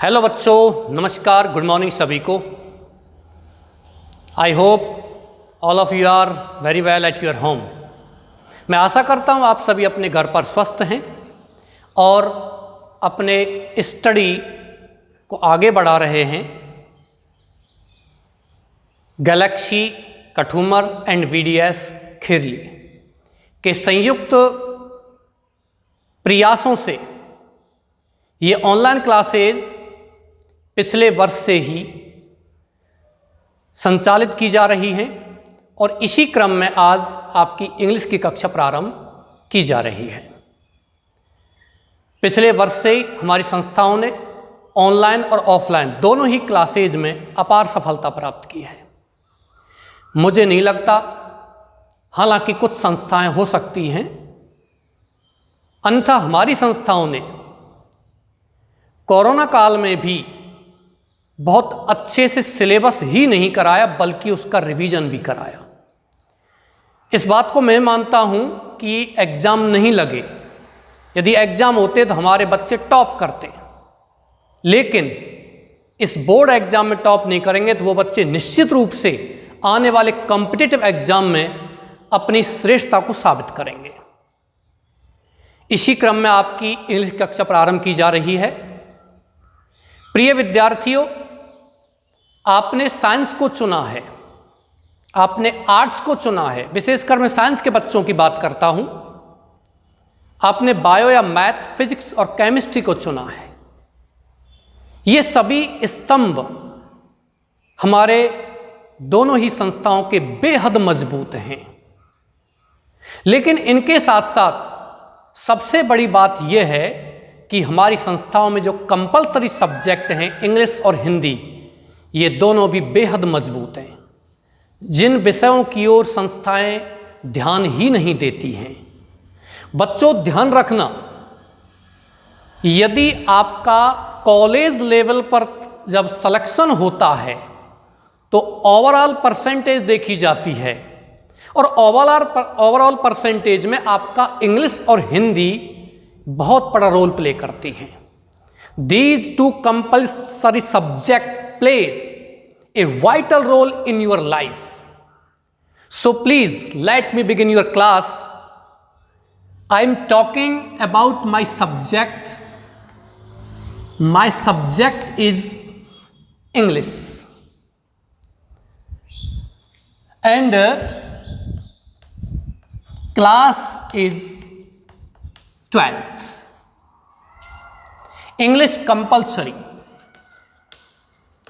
Hello बच्चों, नमस्कार, good morning सभी को। I hope all of you are very well at your home. मैं आशा करता हूँ आप सभी अपने घर पर स्वस्थ हैं और अपने स्टडी को आगे बढ़ा रहे हैं। गैलेक्सी कठूमर एंड VDS खिरली के संयुक्त प्रयासों से ये ऑनलाइन क्लासेज पिछले वर्ष से ही संचालित की जा रही हैं और इसी क्रम में आज आपकी इंग्लिश की कक्षा प्रारंभ की जा रही है। पिछले वर्ष से हमारी संस्थाओं ने ऑनलाइन और ऑफलाइन दोनों ही क्लासेज में अपार सफलता प्राप्त की है। मुझे नहीं लगता, हालांकि कुछ संस्थाएं हो सकती हैं, अन्यथा हमारी संस्थाओं ने कोरोना काल में भी बहुत अच्छे से सिलेबस ही नहीं कराया बल्कि उसका रिवीजन भी कराया। इस बात को मैं मानता हूं कि एग्ज़ाम नहीं लगे, यदि एग्ज़ाम होते तो हमारे बच्चे टॉप करते, लेकिन इस बोर्ड एग्ज़ाम में टॉप नहीं करेंगे तो वो बच्चे निश्चित रूप से आने वाले कॉम्पिटिटिव एग्ज़ाम में अपनी श्रेष्ठता को साबित करेंगे। इसी क्रम में आपकी इंग्लिश कक्षा प्रारंभ की जा रही है। प्रिय विद्यार्थियों, आपने साइंस को चुना है, आपने आर्ट्स को चुना है, विशेषकर मैं साइंस के बच्चों की बात करता हूं। आपने बायो या मैथ, फिजिक्स और केमिस्ट्री को चुना है। ये सभी स्तंभ हमारे दोनों ही संस्थाओं के बेहद मजबूत हैं, लेकिन इनके साथ साथ सबसे बड़ी बात यह है कि हमारी संस्थाओं में जो कंपलसरी सब्जेक्ट हैं इंग्लिश और हिंदी, ये दोनों भी बेहद मजबूत हैं। जिन विषयों की ओर संस्थाएं ध्यान ही नहीं देती हैं। बच्चों, ध्यान रखना, यदि आपका कॉलेज लेवल पर जब सिलेक्शन होता है तो ओवरऑल परसेंटेज देखी जाती है और ओवरऑल परसेंटेज में आपका इंग्लिश और हिंदी बहुत बड़ा रोल प्ले करती हैं। These two compulsory subject plays a vital role in your life. So please let me begin your class. I am talking about my subject. My subject is English. And class is 12th. English compulsory.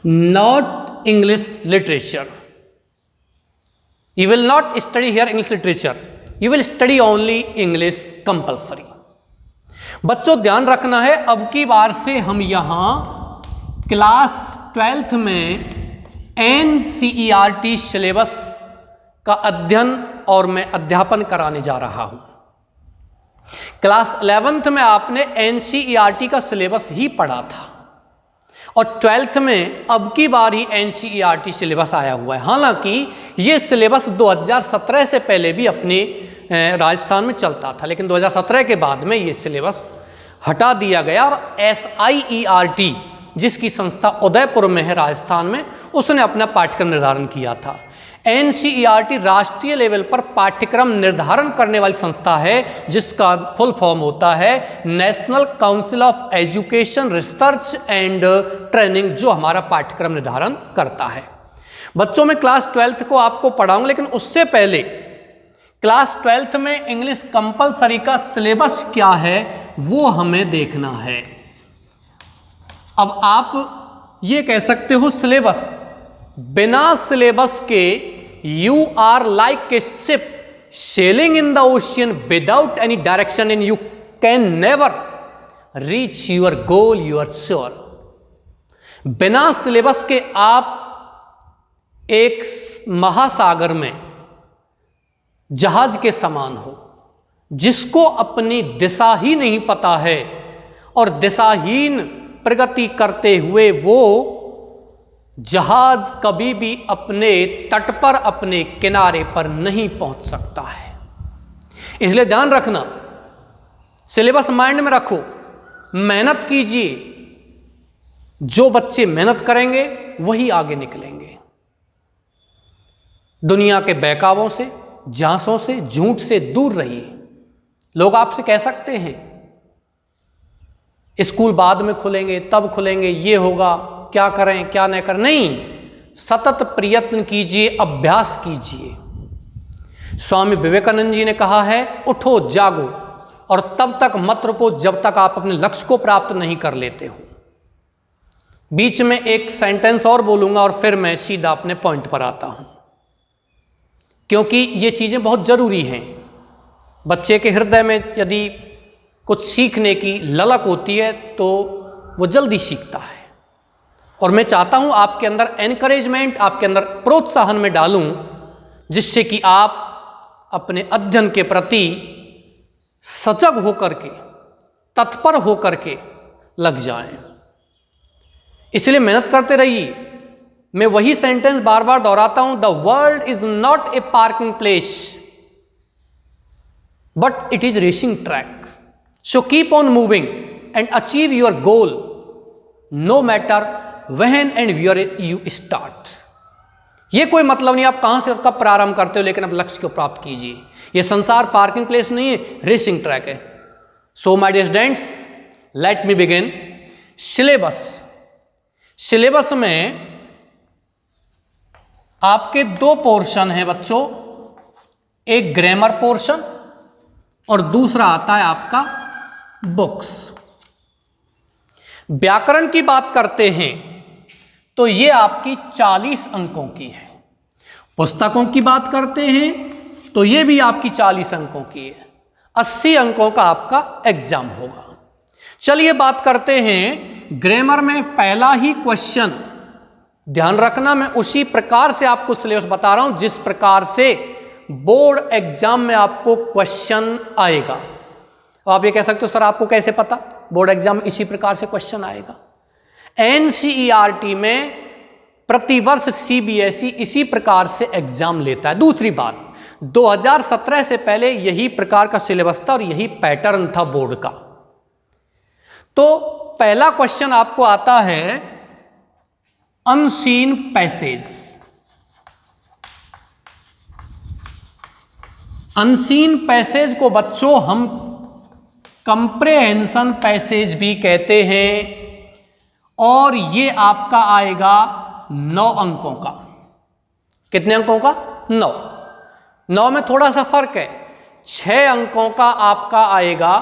Not English literature. You will not study here English literature. You will study only English compulsory. बच्चों, ध्यान रखना है, अब की बार से हम यहाँ class 12th में NCERT सिलेबस का अध्ययन और मैं अध्यापन कराने जा रहा हूँ। क्लास 11th में आपने NCERT का सिलेबस ही पढ़ा था और 12th में अब की बार ही NCERT सिलेबस आया हुआ है। हालांकि ये सिलेबस 2017 से पहले भी अपने राजस्थान में चलता था, लेकिन 2017 के बाद में ये सिलेबस हटा दिया गया और SIERT, जिसकी संस्था उदयपुर में है राजस्थान में, उसने अपना पाठ्यक्रम निर्धारण किया था। NCERT राष्ट्रीय लेवल पर पाठ्यक्रम निर्धारण करने वाली संस्था है, जिसका फुल फॉर्म होता है national council of education research and training, जो हमारा पाठ्यक्रम निर्धारण करता है। बच्चों, मैं क्लास 12th को आपको पढ़ाऊंगा, लेकिन उससे पहले क्लास 12th में इंग्लिश कंपलसरी का सिलेबस क्या है वो हमें देखना है। अब आप ये कह सकते हो सिलेबस, बिना सिलेबस के you are like a ship sailing in the ocean without any direction and you can never reach your goal, you are sure. बिना सिलेबस के आप एक महासागर में जहाज के समान हो, जिसको अपनी दिशा ही नहीं पता है और दिशाहीन प्रगति करते हुए वो जहाज कभी भी अपने तट पर, अपने किनारे पर नहीं पहुंच सकता है। इसलिए ध्यान रखना, सिलेबस माइंड में रखो, मेहनत कीजिए, जो बच्चे मेहनत करेंगे वही आगे निकलेंगे। दुनिया के बहकावों से, झांसों से, झूठ से दूर रहिए। लोग आपसे कह सकते हैं स्कूल बाद में खुलेंगे, तब खुलेंगे, ये होगा, क्या करें क्या नहीं करें। नहीं, सतत प्रयत्न कीजिए, अभ्यास कीजिए। स्वामी विवेकानंद जी ने कहा है, उठो जागो और तब तक मत रुको जब तक आप अपने लक्ष्य को प्राप्त नहीं कर लेते हो। बीच में एक सेंटेंस और बोलूंगा और फिर मैं सीधा अपने पॉइंट पर आता हूं, क्योंकि ये चीजें बहुत जरूरी हैं। बच्चे के हृदय में यदि कुछ सीखने की ललक होती है तो वो जल्दी सीखता है। और मैं चाहता हूं आपके अंदर एनकरेजमेंट, आपके अंदर प्रोत्साहन में डालूं, जिससे कि आप अपने अध्ययन के प्रति सजग होकर के, तत्पर होकर के लग जाएं। इसलिए मेहनत करते रहिए। मैं वही सेंटेंस बार बार दोहराता हूं, the world is not a parking place but it is racing track. So keep on moving and achieve your goal no matter when and where you start. ये कोई मतलब नहीं आप कहां से कब प्रारंभ करते हो, लेकिन अब लक्ष्य को प्राप्त कीजिए। ये संसार पार्किंग प्लेस नहीं है, रेसिंग ट्रैक है। So my dear students, let me begin. Syllabus में आपके दो पोर्शन है बच्चों, एक ग्रामर पोर्शन और दूसरा आता है आपका बुक्स। व्याकरण की बात करते हैं तो ये आपकी 40 अंकों की है। पुस्तकों की बात करते हैं तो ये भी आपकी 40 अंकों की है। 80 अंकों का आपका एग्जाम होगा। चलिए बात करते हैं ग्रामर में। पहला ही क्वेश्चन ध्यान रखना, मैं उसी प्रकार से आपको सिलेबस बता रहा हूं जिस प्रकार से बोर्ड एग्जाम में आपको क्वेश्चन आएगा। आप ये कह सकते हो सर आपको कैसे पता, बोर्ड एग्जाम में इसी प्रकार से क्वेश्चन आएगा। एनसीईआरटी में प्रतिवर्ष सीबीएसई इसी प्रकार से एग्जाम लेता है। दूसरी बात, 2017 से पहले यही प्रकार का सिलेबस था और यही पैटर्न था बोर्ड का। तो पहला क्वेश्चन आपको आता है अनसीन पैसेज। अनसीन पैसेज को बच्चों हम कंप्रेहेंशन पैसेज भी कहते हैं और ये आपका आएगा 9 अंकों का। कितने अंकों का? 9 में थोड़ा सा फर्क है। 6 अंकों का आपका आएगा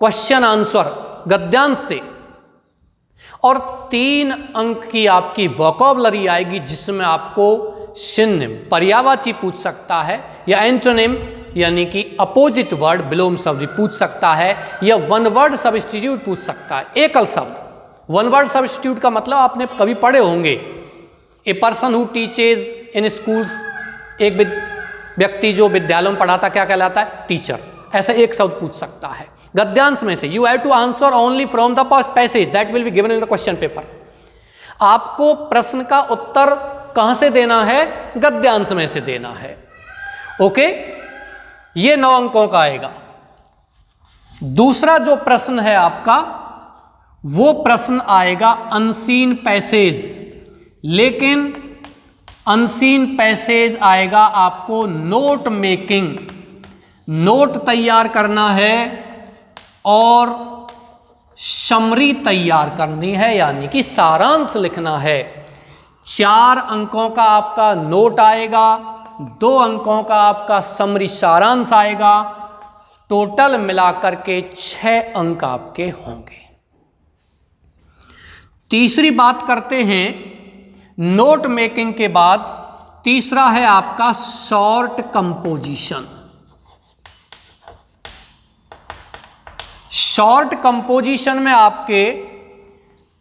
क्वेश्चन आंसर गद्यांश से और 3 अंक की आपकी वोकैबुलरी आएगी जिसमें आपको सिनोनिम पर्यायवाची पूछ सकता है या एंटोनिम यानी कि अपोजिट वर्ड विलोम शब्द पूछ सकता है या वन वर्ड सब्स्टिट्यूट पूछ सकता है। एकल शब्द वन वर्ड सब्स्टिट्यूट का मतलब आपने कभी पढ़े होंगे, a person who teaches in schools. एक व्यक्ति जो विद्यालयों में पढ़ाता क्या कहलाता है? टीचर। ऐसा एक शब्द पूछ सकता है। गद्यांश में से you have to answer only from the passage that will be given in the question paper. आपको प्रश्न का उत्तर कहां से देना है? गद्यांश में से देना है। ओके, ये 9 अंकों का आएगा। दूसरा जो प्रश्न है आपका वो प्रश्न आएगा अनसीन पैसेज, लेकिन अनसीन पैसेज आएगा आपको नोट मेकिंग, नोट तैयार करना है और समरी तैयार करनी है यानी कि सारांश लिखना है। 4 अंकों का आपका नोट आएगा, 2 अंकों का आपका समरी सारांश आएगा। टोटल मिलाकर के 6 अंक आपके होंगे। तीसरी बात करते हैं नोट मेकिंग के बाद, तीसरा है आपका शॉर्ट कंपोजिशन। शॉर्ट कंपोजिशन में आपके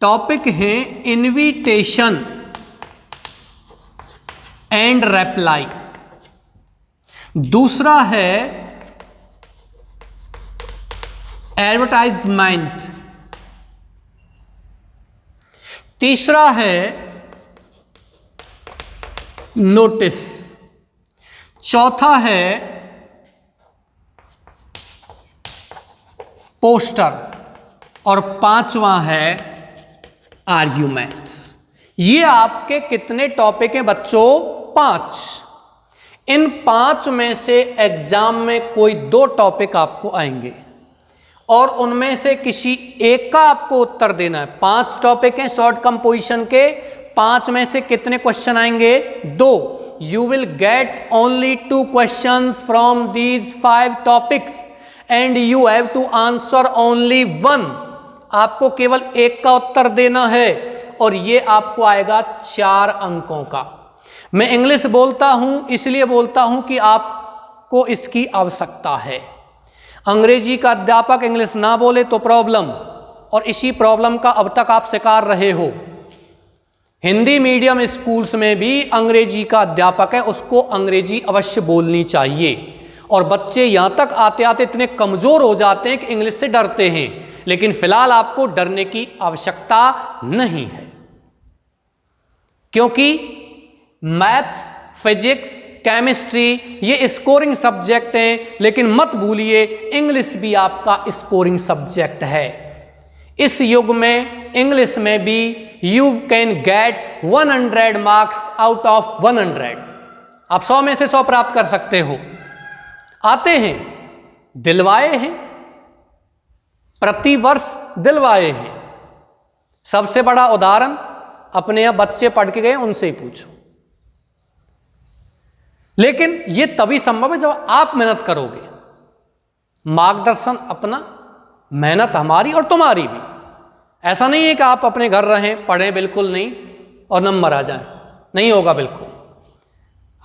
टॉपिक हैं इनविटेशन एंड रिप्लाई। दूसरा है एडवर्टाइजमेंट। तीसरा है नोटिस। चौथा है पोस्टर और 5वां है आर्ग्यूमेंट्स। ये आपके कितने टॉपिक हैं बच्चों? 5। इन 5 में से एग्जाम में कोई 2 टॉपिक आपको आएंगे और उनमें से किसी एक का आपको उत्तर देना है। 5 टॉपिक हैं शॉर्ट कंपोजिशन के, 5 में से कितने क्वेश्चन आएंगे? 2। You will get only 2 questions from these 5 topics and you have to answer only 1। आपको केवल एक का उत्तर देना है और ये आपको आएगा 4 अंकों का। मैं इंग्लिश बोलता हूं इसलिए बोलता हूं कि आपको इसकी आवश्यकता है। अंग्रेजी का अध्यापक इंग्लिश ना बोले तो प्रॉब्लम, और इसी प्रॉब्लम का अब तक आप शिकार रहे हो। हिंदी मीडियम स्कूल्स में भी अंग्रेजी का अध्यापक है, उसको अंग्रेजी अवश्य बोलनी चाहिए, और बच्चे यहां तक आते आते इतने कमजोर हो जाते हैं कि इंग्लिश से डरते हैं। लेकिन फिलहाल आपको डरने की आवश्यकता नहीं है, क्योंकि मैथ्स, फिजिक्स, केमिस्ट्री ये स्कोरिंग सब्जेक्ट हैं, लेकिन मत भूलिए इंग्लिश भी आपका स्कोरिंग सब्जेक्ट है। इस युग में इंग्लिश में भी you can get 100 marks out of 100। आप 100 में से 100 प्राप्त कर सकते हो। आते हैं, दिलवाए हैं, प्रतिवर्ष दिलवाए हैं। सबसे बड़ा उदाहरण अपने यहाँ बच्चे पढ़ के गए, उनसे ही पूछो। लेकिन यह तभी संभव है जब आप मेहनत करोगे। मार्गदर्शन अपना, मेहनत हमारी और तुम्हारी भी। ऐसा नहीं है कि आप अपने घर रहें, पढ़ें बिल्कुल नहीं और नंबर आ जाए, नहीं होगा बिल्कुल।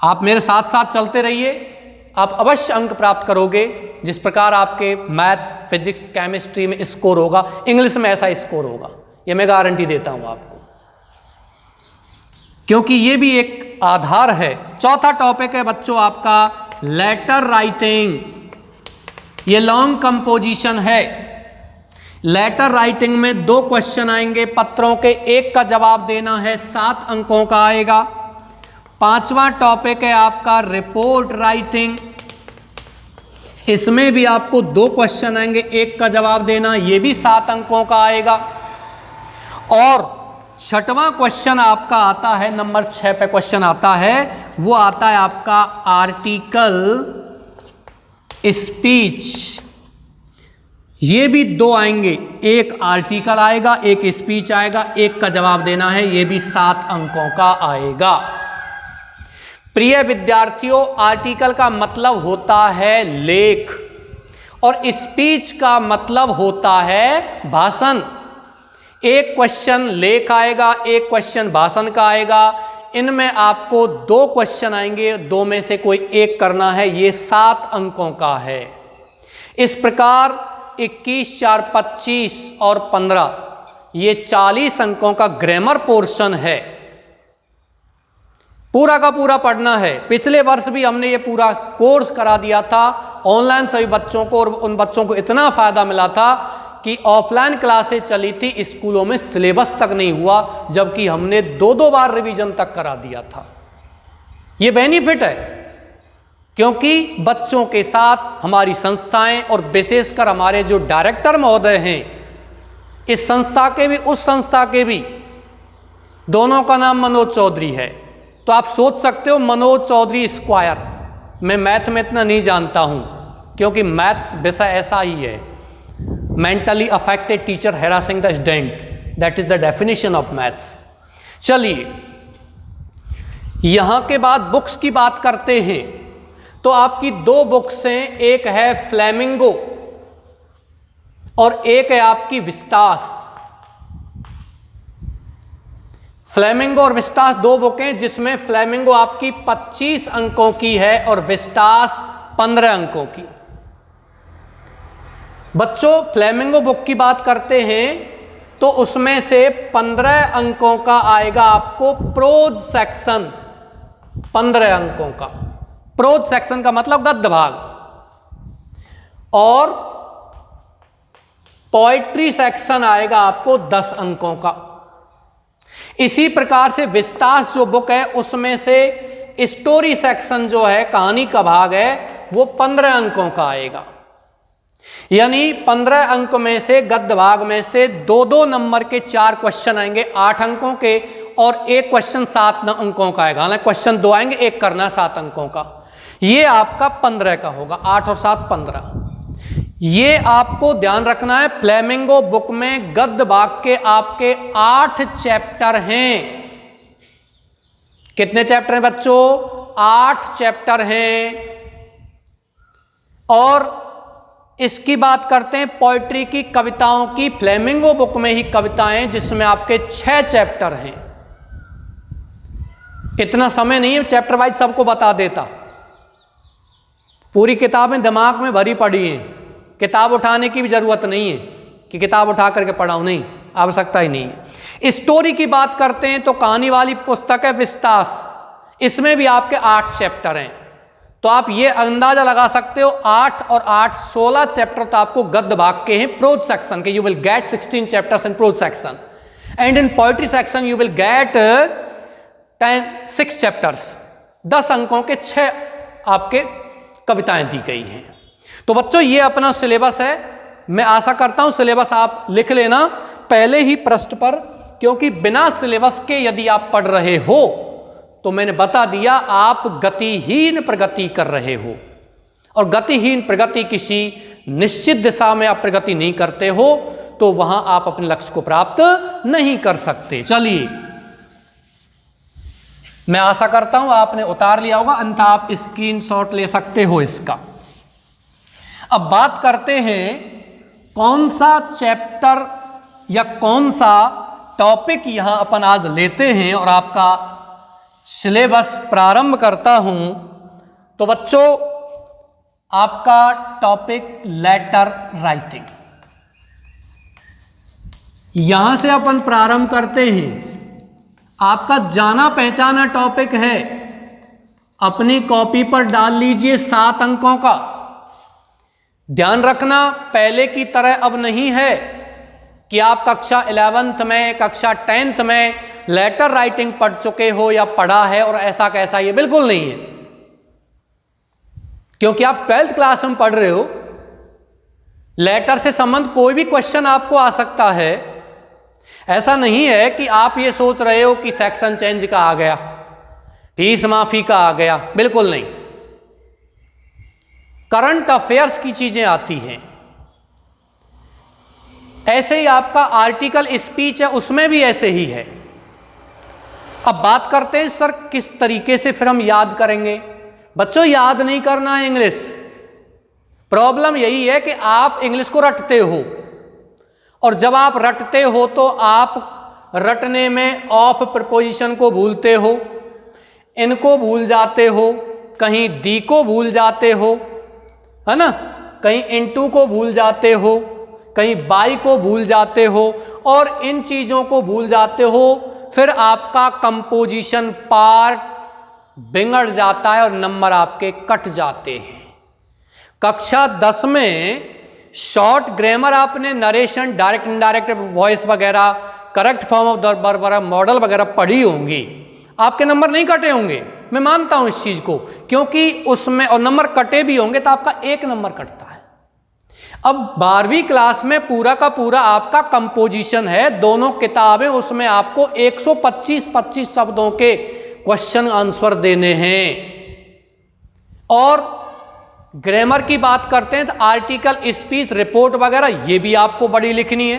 आप मेरे साथ साथ चलते रहिए, आप अवश्य अंक प्राप्त करोगे। जिस प्रकार आपके मैथ्स, फिजिक्स, केमिस्ट्री में स्कोर होगा, इंग्लिश में ऐसा स्कोर होगा, ये मैं गारंटी देता हूं आपको, क्योंकि ये भी एक आधार है। चौथा टॉपिक है बच्चों आपका लेटर राइटिंग। ये लॉन्ग कंपोजिशन है। लेटर राइटिंग में 2 क्वेश्चन आएंगे पत्रों के, एक का जवाब देना है, 7 अंकों का आएगा। 5वां टॉपिक है आपका रिपोर्ट राइटिंग। इसमें भी आपको 2 क्वेश्चन आएंगे, एक का जवाब देना, ये भी 7 अंकों का आएगा। और 6वां क्वेश्चन आपका आता है, नंबर 6 पे क्वेश्चन आता है, वो आता है आपका आर्टिकल स्पीच। ये भी 2 आएंगे, एक आर्टिकल आएगा, एक स्पीच आएगा, एक का जवाब देना है, ये भी 7 अंकों का आएगा। प्रिय विद्यार्थियों, आर्टिकल का मतलब होता है लेख और स्पीच का मतलब होता है भाषण। एक क्वेश्चन लेख आएगा, एक क्वेश्चन भाषण का आएगा। इनमें आपको 2 क्वेश्चन आएंगे, 2 में से कोई एक करना है, ये 7 अंकों का है। इस प्रकार 21, 4, 25 और 15 ये 40 अंकों का ग्रामर पोर्शन है। पूरा का पूरा पढ़ना है। पिछले वर्ष भी हमने ये पूरा कोर्स करा दिया था ऑनलाइन सभी बच्चों को, और उन बच्चों को इतना फायदा मिला था कि ऑफलाइन क्लासेस चली थी, स्कूलों में सिलेबस तक नहीं हुआ, जबकि हमने 2-2 बार रिवीजन तक करा दिया था। ये बेनिफिट है, क्योंकि बच्चों के साथ हमारी संस्थाएं और विशेषकर हमारे जो डायरेक्टर महोदय हैं, इस संस्था के भी उस संस्था के भी, दोनों का नाम मनोज चौधरी है। तो आप सोच सकते हो मनोज चौधरी स्क्वायर। मैं मैथ में इतना नहीं जानता हूं, क्योंकि मैथ्स विषय ऐसा ही है। Mentally affected teacher harassing the student, that is the definition of maths. चलिए, यहां के बाद बुक्स की बात करते हैं। तो आपकी 2 बुक्स हैं, एक है फ्लेमिंगो और एक है आपकी विस्टास। फ्लेमिंगो और विस्टास 2 बुकें, जिसमें फ्लेमिंगो आपकी 25 अंकों की है और विस्टास 15 अंकों की। बच्चों, फ्लेमिंगो बुक की बात करते हैं तो उसमें से 15 अंकों का आएगा आपको प्रोज सेक्शन। 15 अंकों का प्रोज सेक्शन का मतलब गद्य भाग, और पोएट्री सेक्शन आएगा आपको 10 अंकों का। इसी प्रकार से विस्तास जो बुक है उसमें से स्टोरी सेक्शन जो है, कहानी का भाग है, वो 15 अंकों का आएगा। यानी 15 अंक में से गद्य भाग में से 2-2 नंबर के 4 क्वेश्चन आएंगे 8 अंकों के, और एक क्वेश्चन 7 अंकों का आएगा। हालांकि क्वेश्चन 2 आएंगे, एक करना 7 अंकों का। ये आपका 15 का होगा, 8 और 7 15। ये आपको ध्यान रखना है, फ्लेमिंगो बुक में गद्य भाग के आपके 8 चैप्टर हैं। कितने चैप्टर हैं बच्चों? 8 चैप्टर हैं। और इसकी बात करते हैं पोइट्री की, कविताओं की। फ्लेमिंगो बुक में ही कविताएं जिसमें आपके 6 चैप्टर हैं। इतना समय नहीं है चैप्टर वाइज सबको बता देता, पूरी किताबें दिमाग में भरी पड़ी हैं। किताब उठाने की भी जरूरत नहीं है कि किताब उठा करके पढ़ाओ, नहीं, आवश्यकता ही नहीं है। स्टोरी की बात करते हैं तो कहानी वाली पुस्तक है विस्तास, इसमें भी आपके 8 चैप्टर हैं। तो आप ये अंदाजा लगा सकते हो 8 और 8 16 चैप्टर तो आपको गद्य भाग के हैं प्रोज सेक्शन के। You will gate 16 chapters in prose section, and in poetry section you will gate 6 chapters. 10 अंकों के 6 आपके कविताएं दी गई हैं। तो बच्चों ये अपना सिलेबस है। मैं आशा करता हूं सिलेबस आप लिख लेना पहले ही पृष्ठ पर, क्योंकि बिना सिलेबस के यदि आप पढ़ रहे हो तो मैंने बता दिया आप गतिहीन प्रगति कर रहे हो, और गतिहीन प्रगति किसी निश्चित दिशा में आप प्रगति नहीं करते हो तो वहां आप अपने लक्ष्य को प्राप्त नहीं कर सकते। चलिए, मैं आशा करता हूं आपने उतार लिया होगा, अन्यथा आप स्क्रीनशॉट ले सकते हो इसका। अब बात करते हैं कौन सा चैप्टर या कौन सा टॉपिक यहां अपन आज लेते हैं और आपका सिलेबस प्रारंभ करता हूं। तो बच्चों आपका टॉपिक लेटर राइटिंग, यहां से अपन प्रारंभ करते हैं। आपका जाना पहचाना टॉपिक है, अपनी कॉपी पर डाल लीजिए 7 अंकों का। ध्यान रखना पहले की तरह अब नहीं है कि आप कक्षा 11th में कक्षा 10th में लेटर राइटिंग पढ़ चुके हो या पढ़ा है और ऐसा कैसा, ये बिल्कुल नहीं है। क्योंकि आप 12th क्लास में पढ़ रहे हो, लेटर से संबंध कोई भी क्वेश्चन आपको आ सकता है। ऐसा नहीं है कि आप ये सोच रहे हो कि सेक्शन चेंज का आ गया, फीस माफी का आ गया, बिल्कुल नहीं। करंट अफेयर्स की चीजें आती हैं। ऐसे ही आपका आर्टिकल स्पीच है, उसमें भी ऐसे ही है। अब बात करते हैं सर किस तरीके से फिर हम याद करेंगे। बच्चों याद नहीं करना है इंग्लिश। प्रॉब्लम यही है कि आप इंग्लिश को रटते हो, और जब आप रटते हो तो आप रटने में ऑफ प्रीपोजिशन को भूलते हो, इनको भूल जाते हो, कहीं दी को भूल जाते हो, है ना, कहीं इनटू को भूल जाते हो, कहीं बाई को भूल जाते हो, और इन चीजों को भूल जाते हो। फिर आपका कंपोजिशन पार्ट बिगड़ जाता है और नंबर आपके कट जाते हैं। कक्षा 10 में शॉर्ट ग्रामर आपने नरेशन, डायरेक्ट इनडायरेक्ट वॉइस वगैरह, correct form of the verb वगैरह, मॉडल वगैरह पढ़ी होंगी, आपके नंबर नहीं कटे होंगे, मैं मानता हूं इस चीज को, क्योंकि उसमें और नंबर कटे भी होंगे तो आपका 1 नंबर कटता है। अब 12वीं क्लास में पूरा का पूरा आपका कंपोजिशन है, दोनों किताबें, उसमें आपको 125 शब्दों के क्वेश्चन आंसर देने हैं। और ग्रामर की बात करते हैं तो आर्टिकल, स्पीच, रिपोर्ट वगैरह ये भी आपको बड़ी लिखनी है।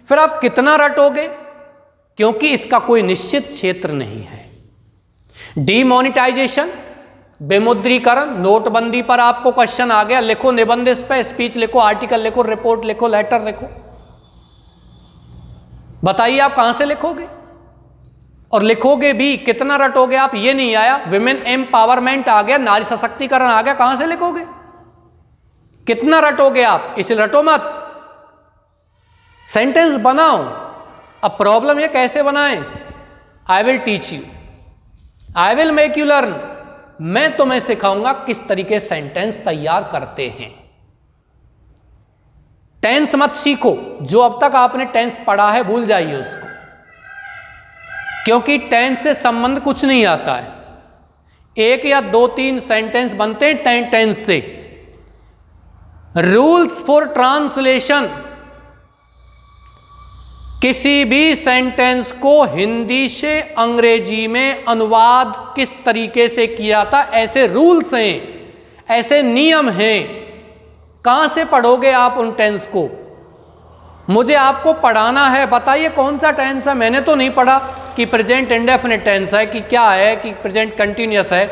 फिर आप कितना रटोगे, क्योंकि इसका कोई निश्चित क्षेत्र नहीं है। डीमोनेटाइजेशन, विमुद्रीकरण, नोटबंदी पर आपको क्वेश्चन आ गया, लिखो निबंध इस पे, स्पीच लिखो, आर्टिकल लिखो, रिपोर्ट लिखो, लेटर लिखो। बताइए आप कहां से लिखोगे, और लिखोगे भी कितना रटोगे आप, ये नहीं आया। विमेन एम्पावरमेंट आ गया, नारी सशक्तिकरण आ गया, कहां से लिखोगे, कितना रटोगे आप, इसे रटो मत, सेंटेंस बनाओ। अब प्रॉब्लम ये कैसे बनाएं, I will teach you, I will make you learn. मैं तुम्हें सिखाऊंगा किस तरीके सेंटेंस तैयार करते हैं। टेंस मत सीखो, जो अब तक आपने टेंस पढ़ा है भूल जाइए उसको, क्योंकि टेंस से संबंध कुछ नहीं आता है। 1 या 2-3 सेंटेंस बनते हैं टेंस से, रूल्स फॉर ट्रांसलेशन, किसी भी सेंटेंस को हिंदी से अंग्रेजी में अनुवाद किस तरीके से किया था, ऐसे रूल्स हैं, ऐसे नियम हैं। कहां से पढ़ोगे आप उन टेंस को? मुझे आपको पढ़ाना है। बताइए कौन सा टेंस है? मैंने तो नहीं पढ़ा कि प्रेजेंट इंडेफिनिट टेंस है कि क्या है कि प्रेजेंट कंटिन्यूअस है।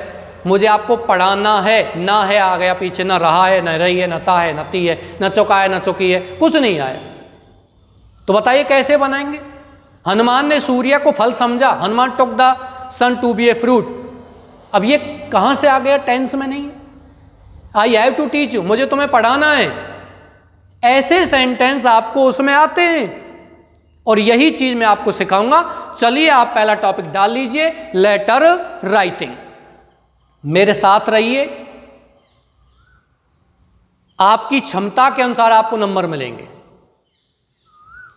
मुझे आपको पढ़ाना है। ना है आ गया पीछे, ना रहा है, न रही है, न था है, न थी है, न चौका है, न चौकी है, कुछ नहीं आया। तो बताइए कैसे बनाएंगे? हनुमान ने सूर्य को फल समझा, Hanuman took the sun to be a fruit. अब ये कहां से आ गया? टेंस में नहीं है। I have to teach you, मुझे तुम्हें पढ़ाना है। ऐसे सेंटेंस आपको उसमें आते हैं और यही चीज मैं आपको सिखाऊंगा। चलिए आप पहला टॉपिक डाल लीजिए, लेटर राइटिंग। मेरे साथ रहिए। आपकी क्षमता के अनुसार आपको नंबर मिलेंगे।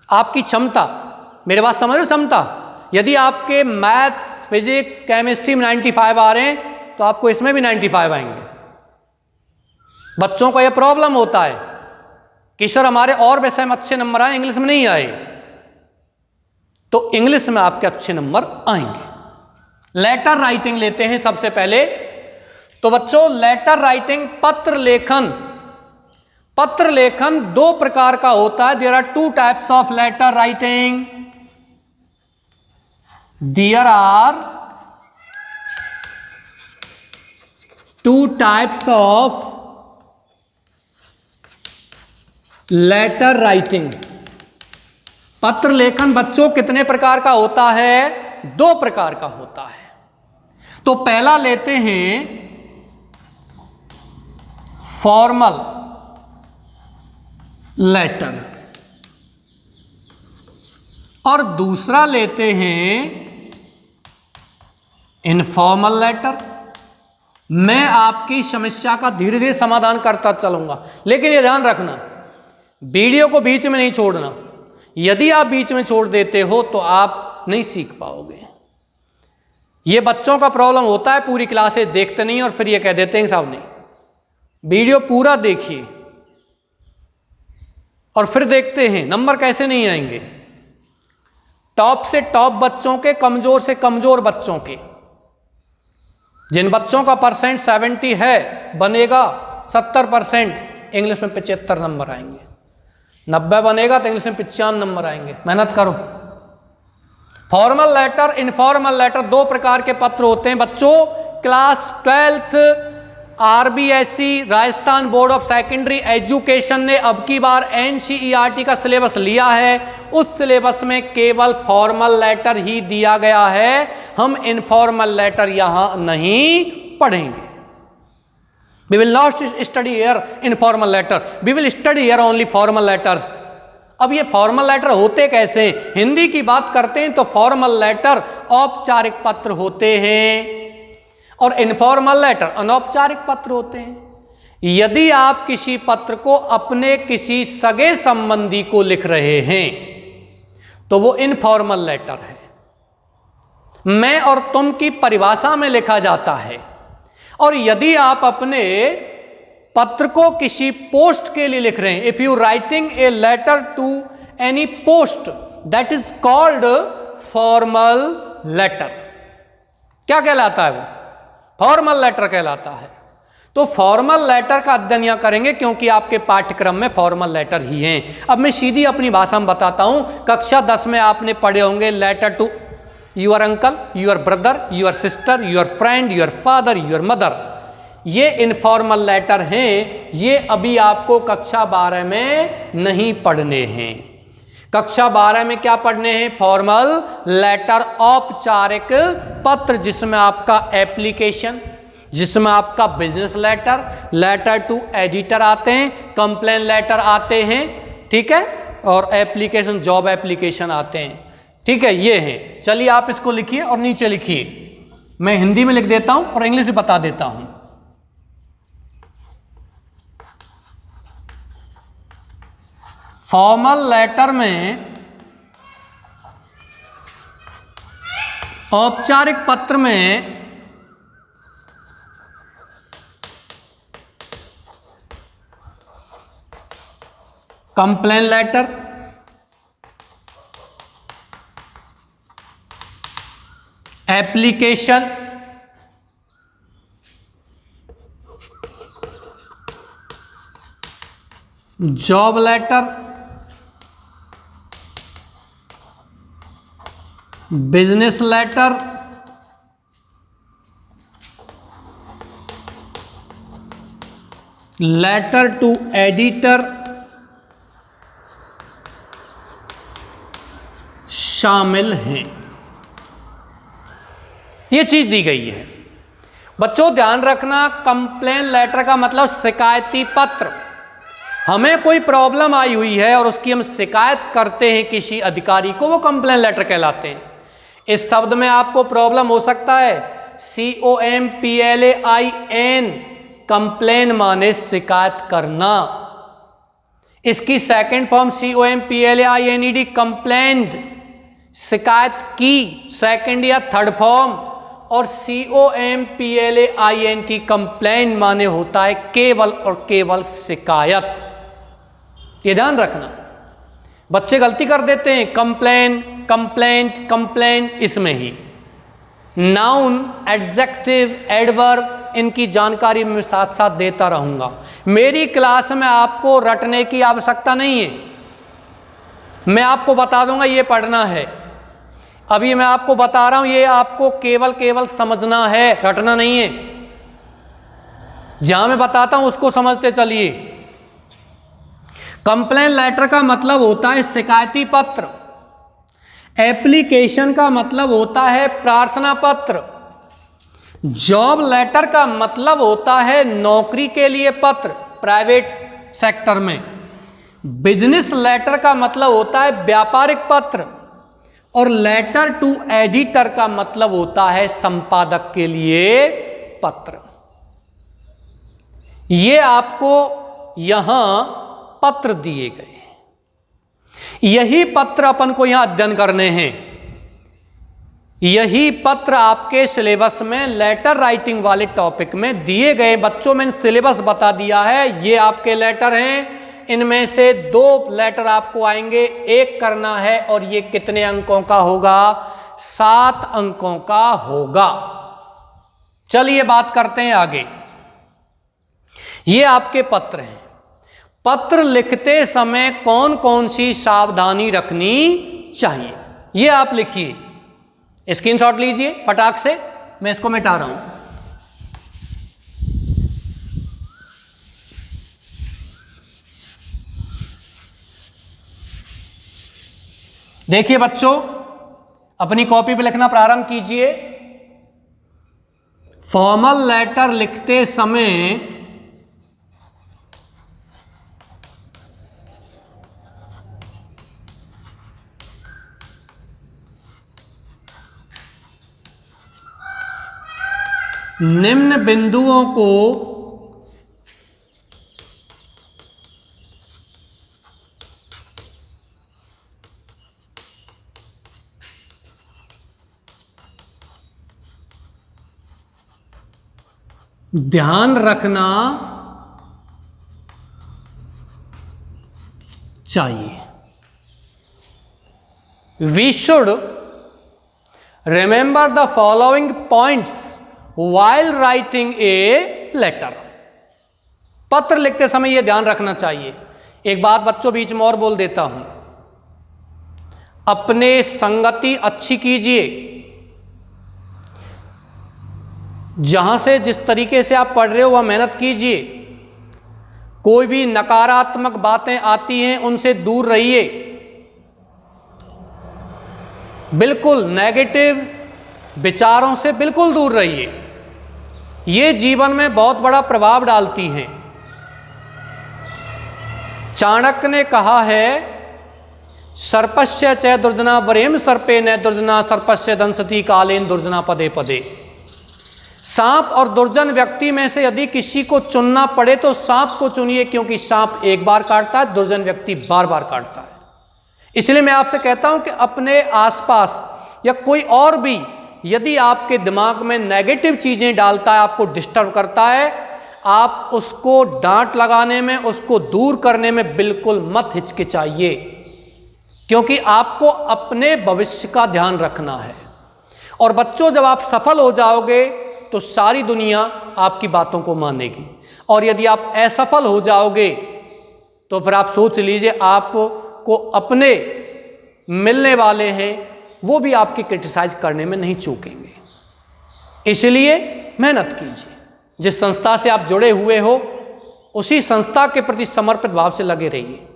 आपकी क्षमता, मेरे बात समझ रहे? क्षमता, यदि आपके मैथ्स, फिजिक्स, केमिस्ट्री में 95 आ रहे हैं तो आपको इसमें भी 95 आएंगे। बच्चों को यह प्रॉब्लम होता है कि सर हमारे और विषय में अच्छे नंबर आए, इंग्लिश में नहीं आए। तो इंग्लिश में आपके अच्छे नंबर आएंगे। लेटर राइटिंग लेते हैं सबसे पहले। तो बच्चों लेटर राइटिंग, पत्र लेखन, पत्र लेखन दो प्रकार का होता है। There are two types of letter writing. There are two types of letter writing. पत्र लेखन बच्चों कितने प्रकार का होता है? दो प्रकार का होता है। तो पहला लेते हैं फॉर्मल लेटर और दूसरा लेते हैं इनफॉर्मल लेटर। मैं आपकी समस्या का धीरे धीरे समाधान करता चलूंगा, लेकिन यह ध्यान रखना वीडियो को बीच में नहीं छोड़ना। यदि आप बीच में छोड़ देते हो तो आप नहीं सीख पाओगे। यह बच्चों का प्रॉब्लम होता है, पूरी क्लासेस देखते नहीं और फिर ये कह देते हैं साहब नहीं, वीडियो पूरा देखिए और फिर देखते हैं नंबर कैसे नहीं आएंगे। टॉप से टॉप बच्चों के, कमजोर से कमजोर बच्चों के। जिन बच्चों का परसेंट 70 है बनेगा 70%, इंग्लिश में 75 नंबर आएंगे। 90 बनेगा तो इंग्लिश में 95 नंबर आएंगे। मेहनत करो। फॉर्मल लेटर, इनफॉर्मल लेटर, दो प्रकार के पत्र होते हैं बच्चों। Class 12th RBSE Rajasthan board of secondary education ने अब की बार एनसीईआरटी का सिलेबस लिया है। उस सिलेबस में केवल फॉर्मल लेटर ही दिया गया है। हम इनफॉर्मल लेटर यहां नहीं पढ़ेंगे। We will not study here informal letter. We will study here only formal letters. अब ये फॉर्मल लेटर होते कैसे? हिंदी की बात करते हैं तो फॉर्मल लेटर औपचारिक पत्र होते हैं और इनफॉर्मल लेटर अनौपचारिक पत्र होते हैं। यदि आप किसी पत्र को अपने किसी सगे संबंधी को लिख रहे हैं तो वो इनफॉर्मल लेटर है। मैं और तुम की परिभाषा में लिखा जाता है। और यदि आप अपने पत्र को किसी पोस्ट के लिए लिख रहे हैं, if you writing a letter to any post, that is called formal letter. क्या कहलाता है वो? फॉर्मल लेटर कहलाता है। तो फॉर्मल लेटर का अध्ययन यहां करेंगे क्योंकि आपके पाठ्यक्रम में फॉर्मल लेटर ही हैं। अब मैं सीधी अपनी भाषा में बताता हूं। कक्षा 10 में आपने पढ़े होंगे letter to your uncle, your brother, your sister, your friend, your father, your mother. ये इनफॉर्मल लेटर हैं। ये अभी आपको कक्षा 12 में नहीं पढ़ने हैं। कक्षा 12 में क्या पढ़ने हैं? फॉर्मल लेटर, औपचारिक पत्र, जिसमें आपका एप्लीकेशन, जिसमें आपका business letter, letter to editor आते हैं, कंप्लेन लेटर आते हैं, ठीक है, और एप्लीकेशन, जॉब एप्लीकेशन आते हैं, ठीक है, ये हैं। चलिए आप इसको लिखिए और नीचे लिखिए। मैं हिंदी में लिख देता हूं और इंग्लिश में बता देता हूं। फॉर्मल लेटर में, औपचारिक पत्र में complain letter, application, job letter, business letter, letter to editor शामिल हैं। ये चीज दी गई है। बच्चों ध्यान रखना, कंप्लेन लेटर का मतलब शिकायती पत्र। हमें कोई प्रॉब्लम आई हुई है और उसकी हम शिकायत करते हैं किसी अधिकारी को, वो कंप्लेन लेटर कहलाते हैं। इस शब्द में आपको प्रॉब्लम हो सकता है, COMPLAIN, कंप्लेन माने शिकायत करना। इसकी सेकंड फॉर्म COMPLAINED, कंप्लेंट, शिकायत की, सेकंड या थर्ड फॉर्म। और COMPLAINT, कंप्लेन माने होता है केवल और केवल शिकायत। ये ध्यान रखना, बच्चे गलती कर देते हैं, कंप्लेन, कंप्लेंट, कंप्लेन, इसमें ही नाउन, एडजेक्टिव, एडवर्ब, इनकी जानकारी मैं साथ साथ देता रहूंगा। मेरी क्लास में आपको रटने की आवश्यकता नहीं है, मैं आपको बता दूंगा ये पढ़ना है। अभी मैं आपको बता रहा हूं, ये आपको केवल समझना है, रटना नहीं है। जहां मैं बताता हूं उसको समझते चलिए। कंप्लेन लेटर का मतलब होता है शिकायती पत्र, एप्लीकेशन का मतलब होता है प्रार्थना पत्र, जॉब लेटर का मतलब होता है नौकरी के लिए पत्र प्राइवेट सेक्टर में, बिजनेस लेटर का मतलब होता है व्यापारिक पत्र, और लेटर टू एडिटर का मतलब होता है संपादक के लिए पत्र। ये आपको यहां पत्र दिए गए, यही पत्र अपन को यहां अध्ययन करने हैं। यही पत्र आपके सिलेबस में लेटर राइटिंग वाले टॉपिक में दिए गए। बच्चों मैंने सिलेबस बता दिया है, ये आपके लेटर हैं। इनमें से 2 लेटर आपको आएंगे, एक करना है, और ये कितने अंकों का होगा? 7 अंकों का होगा। चलिए बात करते हैं आगे। ये आपके पत्र हैं। पत्र लिखते समय कौन कौन सी सावधानी रखनी चाहिए, ये आप लिखिए, स्क्रीनशॉट लीजिए फटाक से। मैं इसको मिटा रहा हूं। देखिए बच्चों, अपनी कॉपी पे लिखना प्रारंभ कीजिए। फॉर्मल लेटर लिखते समय निम्न बिंदुओं को ध्यान रखना चाहिए। We should remember the following points while writing a letter. पत्र लिखते समय यह ध्यान रखना चाहिए। एक बात बच्चों बीच में और बोल देता हूं, अपने संगति अच्छी कीजिए। जहां से जिस तरीके से आप पढ़ रहे हो वह मेहनत कीजिए। कोई भी नकारात्मक बातें आती हैं उनसे दूर रहिए, बिल्कुल नेगेटिव विचारों से बिल्कुल दूर रहिए। ये जीवन में बहुत बड़ा प्रभाव डालती हैं। चाणक्य ने कहा है, सर्पस्य च दुर्जना वरेम सर्पे न दुर्जना सर्पस्य दंसति कालेन दुर्जना पदे पदे। सांप और दुर्जन व्यक्ति में से यदि किसी को चुनना पड़े तो सांप को चुनिए, क्योंकि सांप एक बार काटता है, दुर्जन व्यक्ति बार बार काटता है। इसलिए मैं आपसे कहता हूं कि अपने आसपास या कोई और भी यदि आपके दिमाग में नेगेटिव चीजें डालता है, आपको डिस्टर्ब करता है, आप उसको डांट लगाने में, उसको दूर करने में बिल्कुल मत हिचकिचाइए, क्योंकि आपको अपने भविष्य का ध्यान रखना है। और बच्चों, जब आप सफल हो जाओगे तो सारी दुनिया आपकी बातों को मानेगी, और यदि आप असफल हो जाओगे तो फिर आप सोच लीजिए, आपको अपने मिलने वाले हैं वो भी आपकी क्रिटिसाइज करने में नहीं चूकेंगे। इसलिए मेहनत कीजिए, जिस संस्था से आप जुड़े हुए हो उसी संस्था के प्रति समर्पित भाव से लगे रहिए,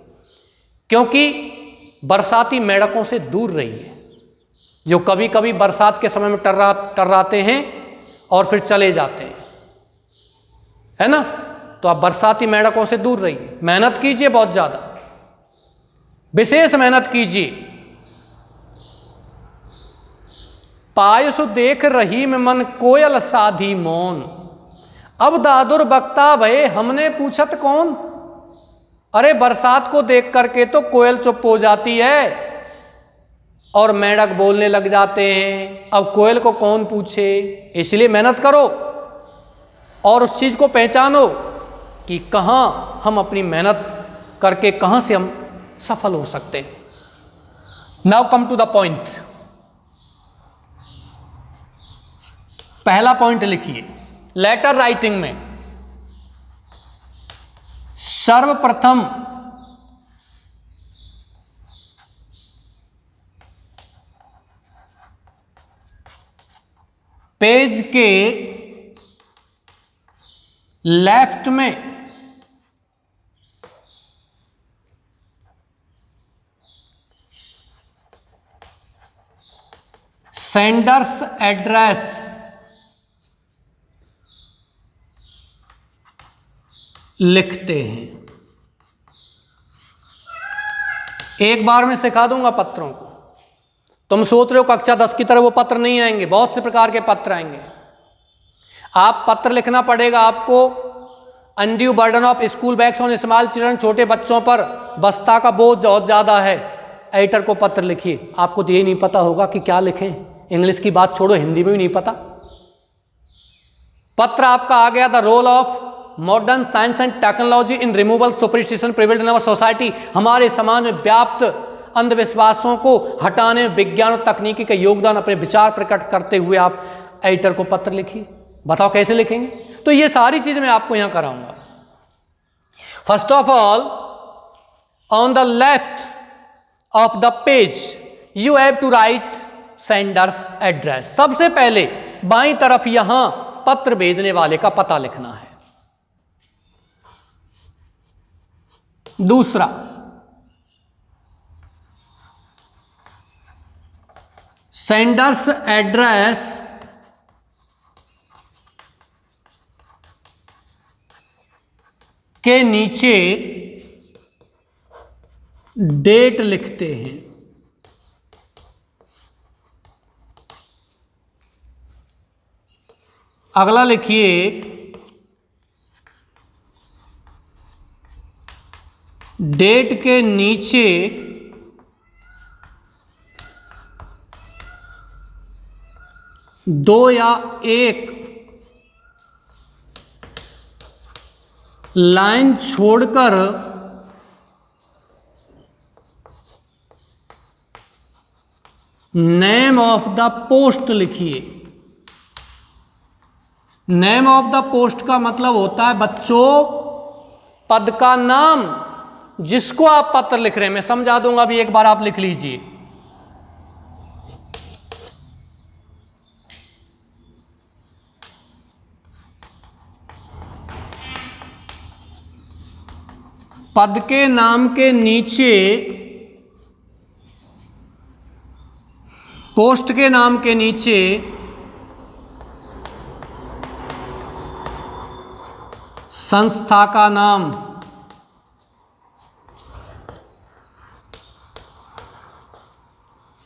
क्योंकि बरसाती मेंढकों से दूर रहिए, जो कभी कभी बरसात के समय में टर्राते हैं और फिर चले जाते हैं, है ना। तो आप बरसाती मेंढकों से दूर रहिए, मेहनत कीजिए, बहुत ज्यादा विशेष मेहनत कीजिए। पायसु देख रही में मन कोयल साधी मौन, अब दादुर बक्ता भये हमने पूछत कौन। अरे बरसात को देख करके तो कोयल चुप हो जाती है और मेंढक बोलने लग जाते हैं, अब कोयल को कौन पूछे। इसलिए मेहनत करो और उस चीज को पहचानो कि कहां हम अपनी मेहनत करके कहां से हम सफल हो सकते। Now come to the point. पहला पॉइंट लिखिए, लेटर राइटिंग में सर्वप्रथम पेज के लेफ्ट में सेंडर्स एड्रेस लिखते हैं। एक बार में सिखा दूंगा पत्रों को। तुम सोच रहे हो कक्षा 10 की तरह वो पत्र नहीं आएंगे, बहुत से प्रकार के पत्र आएंगे। आप पत्र लिखना पड़ेगा आपको। Undue burden of school bags on small children, छोटे बच्चों पर बस्ता का बोझ बहुत ज़्यादा है। एडिटर को पत्र लिखिए। आपको तो ये नहीं पता होगा कि क्या लिखें, इंग्लिश की बात छोड़ो, हिंदी में भी नहीं पता। पत्र आपका आ गया, the role of modern science and technology in removal superstition prevailed in our society, हमारे समाज में व्याप्त अंधविश्वासों को हटाने में विज्ञान और तकनीकी का योगदान, अपने विचार प्रकट करते हुए आप एडिटर को पत्र लिखिए। बताओ कैसे लिखेंगे। तो ये सारी चीज मैं आपको यहां कराऊंगा। First of all, on the left of the page you have to write sender's address. सबसे पहले बाईं तरफ यहां पत्र भेजने वाले का पता लिखना है। दूसरा, सेंडर्स एड्रेस के नीचे डेट लिखते हैं। अगला लिखिए, डेट के नीचे दो या एक लाइन छोड़कर नेम ऑफ द पोस्ट लिखिए। नेम ऑफ द पोस्ट का मतलब होता है बच्चों पद का नाम जिसको आप पत्र लिख रहे हैं। मैं समझा दूंगा, अभी एक बार आप लिख लीजिए। पद के नाम के नीचे, पोस्ट के नाम के नीचे संस्था का नाम,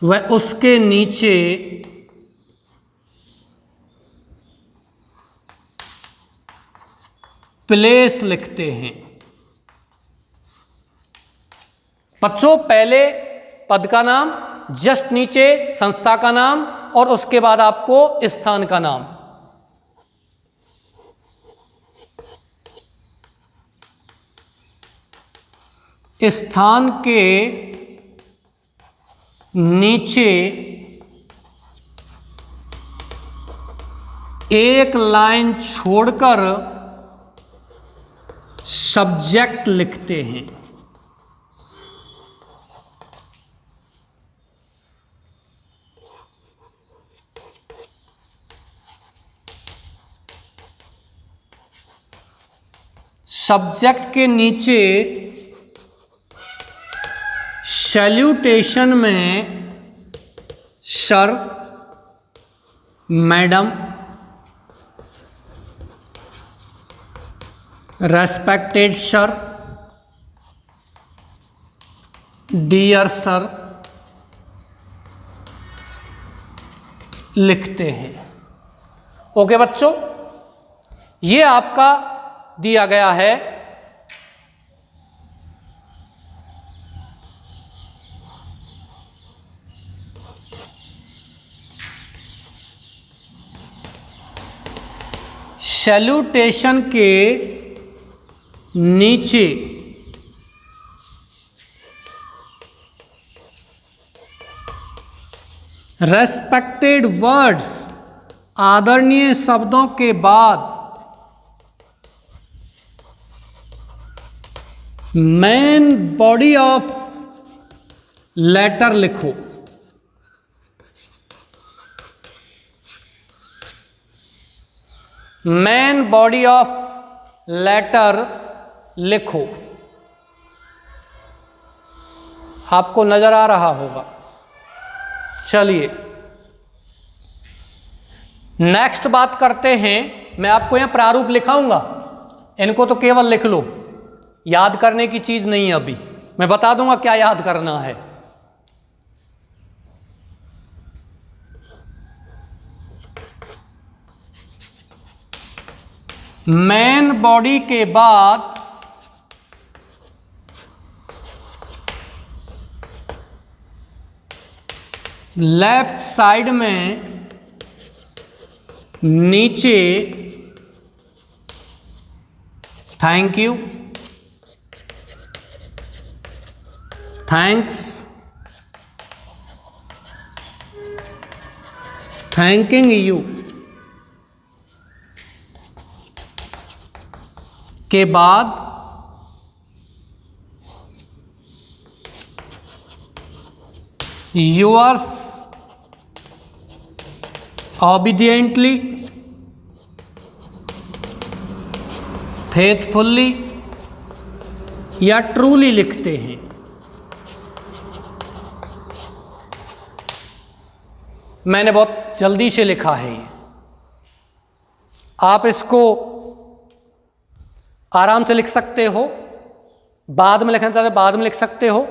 वह उसके नीचे प्लेस लिखते हैं। बच्चों पहले पद का नाम, जस्ट नीचे संस्था का नाम और उसके बाद आपको स्थान का नाम। स्थान के नीचे एक लाइन छोड़कर सब्जेक्ट लिखते हैं। सब्जेक्ट के नीचे सैल्यूटेशन में sir, madam, respected sir, dear sir लिखते हैं। ओके बच्चों, ये आपका दिया गया है सैल्यूटेशन के नीचे रेस्पेक्टेड वर्ड्स, आदरणीय शब्दों के बाद मेन बॉडी ऑफ लेटर लिखो। मेन बॉडी ऑफ लेटर लिखो। आपको नजर आ रहा होगा। चलिए नेक्स्ट बात करते हैं। मैं आपको यहां प्रारूप लिखाऊंगा, इनको तो केवल लिख लो, याद करने की चीज नहीं है। अभी मैं बता दूंगा क्या याद करना है। मेन बॉडी के बाद लेफ्ट साइड में नीचे thank you, thanks, thanking you के बाद yours obediently, faithfully या truly लिखते हैं। मैंने बहुत जल्दी से लिखा है ये, आप इसको आराम से लिख सकते हो। बाद में लिखना चाहते हो बाद में लिख सकते हो,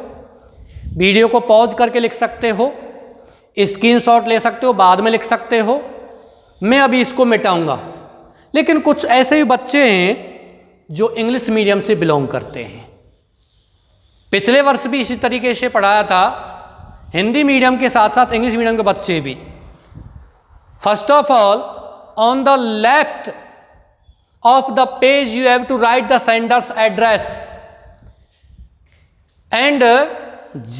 वीडियो को पॉज करके लिख सकते हो, स्क्रीनशॉट ले सकते हो, बाद में लिख सकते हो। मैं अभी इसको मिटाऊंगा। लेकिन कुछ ऐसे ही बच्चे हैं जो इंग्लिश मीडियम से बिलोंग करते हैं। पिछले वर्ष भी इसी तरीके से पढ़ाया था, हिंदी मीडियम के साथ साथ इंग्लिश मीडियम के बच्चे भी। First of all, on the left of the page you have to write the sender's address, and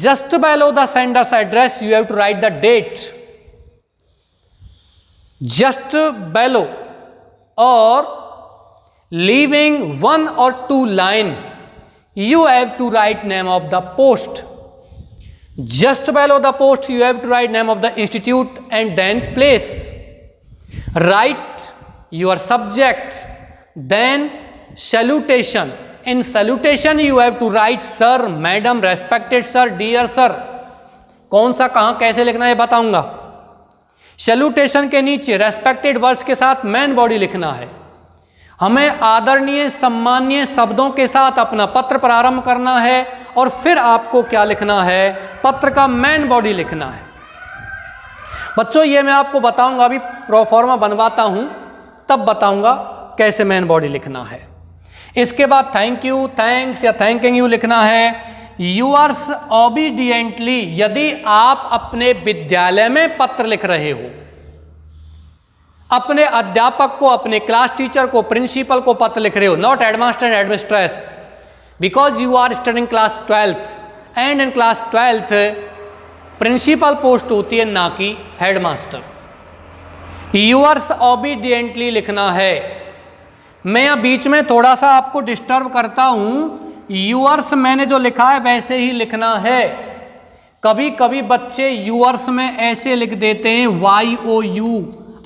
just below the sender's address you have to write the date. Just below or leaving one or two line you have to write name of the post. Just below the post you have to write name of the institute and then place. Write your subject, then salutation. In salutation you have to write sir, madam, respected sir, dear sir. कौन सा कहाँ कैसे लिखना है बताऊंगा। Salutation के नीचे respected words के साथ मेन बॉडी लिखना है। हमें आदरणीय सम्मानीय शब्दों के साथ अपना पत्र प्रारंभ करना है और फिर आपको क्या लिखना है, पत्र का मेन बॉडी लिखना है। बच्चों ये मैं आपको बताऊंगा, अभी प्रोफॉर्मा बनवाता हूं तब बताऊंगा कैसे मेन बॉडी लिखना है। इसके बाद थैंक यू, थैंक्स या थैंकिंग यू लिखना है। यूअर्स ओबीडियंटली, यदि आप अपने विद्यालय में पत्र लिख रहे हो, अपने अध्यापक को, अपने क्लास टीचर को, प्रिंसिपल को पत्र लिख रहे हो, not headmaster and headmistress, because you are studying class 12th and in class 12th principal post होती है ना कि हेडमास्टर। यूअर्स ओबीडियंटली लिखना है। मैं यहाँ बीच में थोड़ा सा आपको डिस्टर्ब करता हूँ। यूअर्स मैंने जो लिखा है वैसे ही लिखना है। कभी कभी बच्चे यूअर्स में ऐसे लिख देते हैं YOU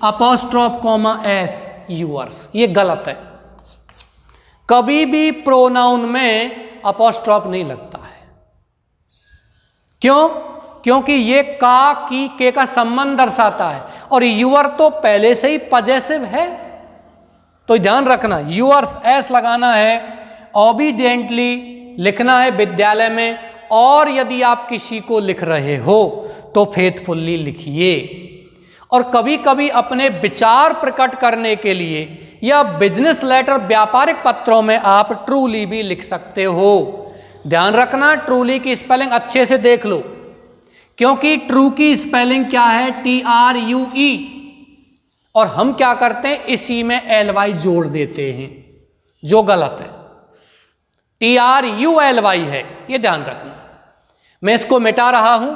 अपॉस्ट्रोफ कॉमा S यूअर्स, ये गलत है। कभी भी प्रोनाउन में अपॉस्ट्रोफ नहीं लगता है। क्यों? क्योंकि ये का की के का संबंध दर्शाता है और यूअर तो पहले से ही पजेसिव है। तो ध्यान रखना, यूअर्स एस लगाना है, ओबीडियंटली लिखना है विद्यालय में, और यदि आप किसी को लिख रहे हो तो फेथफुल्ली लिखिए। और कभी कभी अपने विचार प्रकट करने के लिए या बिजनेस लेटर व्यापारिक पत्रों में आप ट्रूली भी लिख सकते हो। ध्यान रखना, ट्रूली की स्पेलिंग अच्छे से देख लो, क्योंकि ट्रू की स्पेलिंग क्या है? TRUE, और हम क्या करते हैं इसी में LY जोड़ देते हैं, जो गलत है। TRULY है, ये ध्यान रखना। मैं इसको मिटा रहा हूं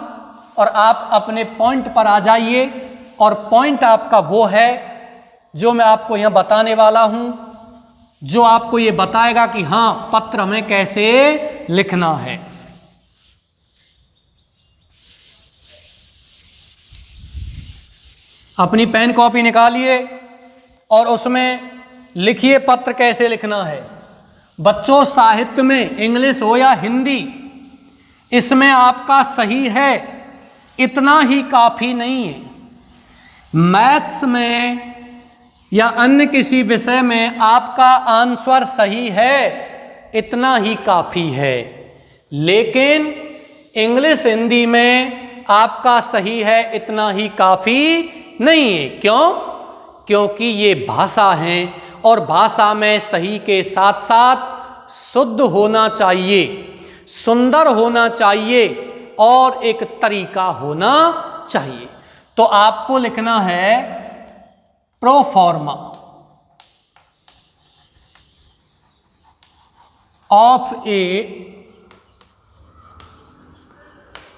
और आप अपने पॉइंट पर आ जाइए, और पॉइंट आपका वो है जो मैं आपको यहां बताने वाला हूं, जो आपको ये बताएगा कि हां पत्र हमें कैसे लिखना है। अपनी पेन कॉपी निकालिए और उसमें लिखिए पत्र कैसे लिखना है। बच्चों, साहित्य में इंग्लिश हो या हिंदी, इसमें आपका सही है इतना ही काफी नहीं है। मैथ्स में या अन्य किसी विषय में आपका आंसर सही है इतना ही काफी है, लेकिन इंग्लिश हिंदी में आपका सही है इतना ही काफी नहीं है। क्यों? क्योंकि ये भाषा है और भाषा में सही के साथ साथ शुद्ध होना चाहिए, सुंदर होना चाहिए और एक तरीका होना चाहिए। तो आपको लिखना है proforma of a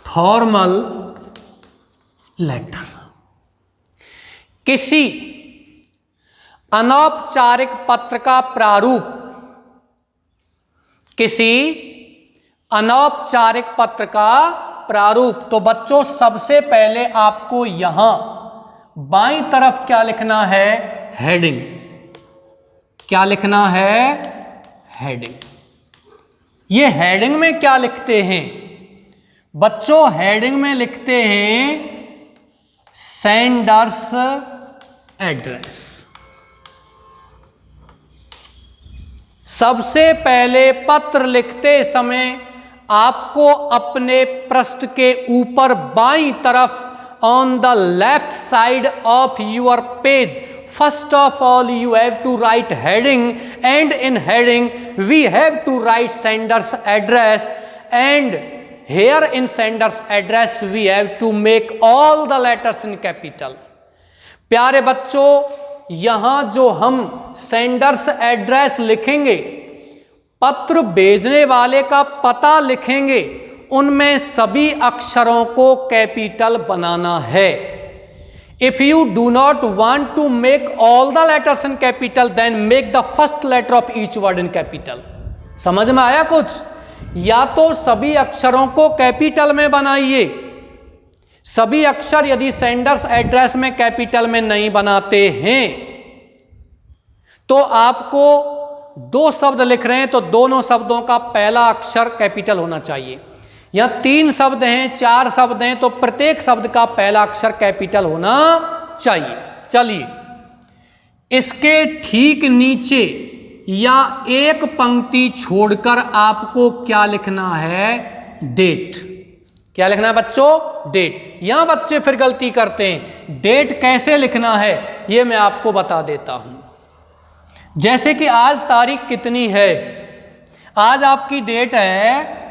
formal letter. किसी अनौपचारिक पत्र का प्रारूप, किसी अनौपचारिक पत्र का प्रारूप। तो बच्चों, सबसे पहले आपको यहां बाईं तरफ क्या लिखना है? हेडिंग। क्या लिखना है? हेडिंग। ये हेडिंग में क्या लिखते हैं बच्चों? हेडिंग में लिखते हैं सेंडर्स एड्रेस। सबसे पहले पत्र लिखते समय आपको अपने पृष्ठ के ऊपर बाईं तरफ on the left side of your page, first of all you have to write heading, and in heading we have to write sender's address, and here in sender's address we have to make all the letters in capital। प्यारे बच्चों, यहां जो हम sender's address लिखेंगे, पत्र भेजने वाले का पता लिखेंगे, उनमें सभी अक्षरों को कैपिटल बनाना है। If you do not want to make all the letters in capital, then make the first letter of each word in capital। समझ में आया कुछ? या तो सभी अक्षरों को कैपिटल में बनाइए। सभी अक्षर यदि सेंडर्स एड्रेस में कैपिटल में नहीं बनाते हैं तो आपको दो शब्द लिख रहे हैं तो दोनों शब्दों का पहला अक्षर कैपिटल होना चाहिए। या 3 शब्द हैं, 4 शब्द हैं, तो प्रत्येक शब्द का पहला अक्षर कैपिटल होना चाहिए। चलिए, इसके ठीक नीचे या एक पंक्ति छोड़कर आपको क्या लिखना है? डेट। क्या लिखना है बच्चों? डेट। यहां बच्चे फिर गलती करते हैं। डेट कैसे लिखना है यह मैं आपको बता देता हूं। जैसे कि आज तारीख कितनी है? आज आपकी डेट है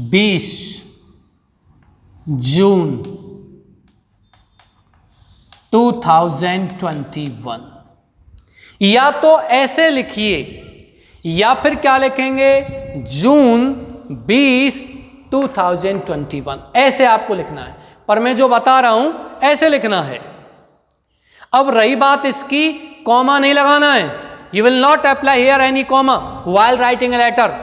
20 जून 2021। या तो ऐसे लिखिए, या फिर क्या लिखेंगे जून 20 2021, ऐसे आपको लिखना है। पर मैं जो बता रहा हूं ऐसे लिखना है। अब रही बात इसकी, कॉमा नहीं लगाना है। You will not apply here any comma while writing a letter.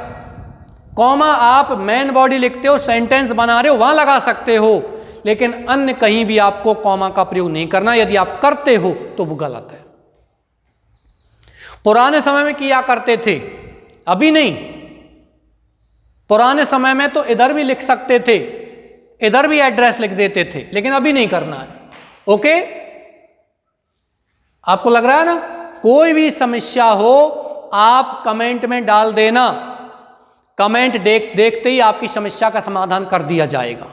Comma आप मेन बॉडी लिखते हो, सेंटेंस बना रहे हो, वहां लगा सकते हो, लेकिन अन्य कहीं भी आपको कॉमा का प्रयोग नहीं करना। यदि आप करते हो तो वो गलत है। पुराने समय में किया करते थे, अभी नहीं। पुराने समय में तो इधर भी लिख सकते थे, इधर भी एड्रेस लिख देते थे, लेकिन अभी नहीं करना है। ओके, आपको लग रहा है ना? कोई भी समस्या हो आप कमेंट में डाल देना, कमेंट देखते ही आपकी समस्या का समाधान कर दिया जाएगा।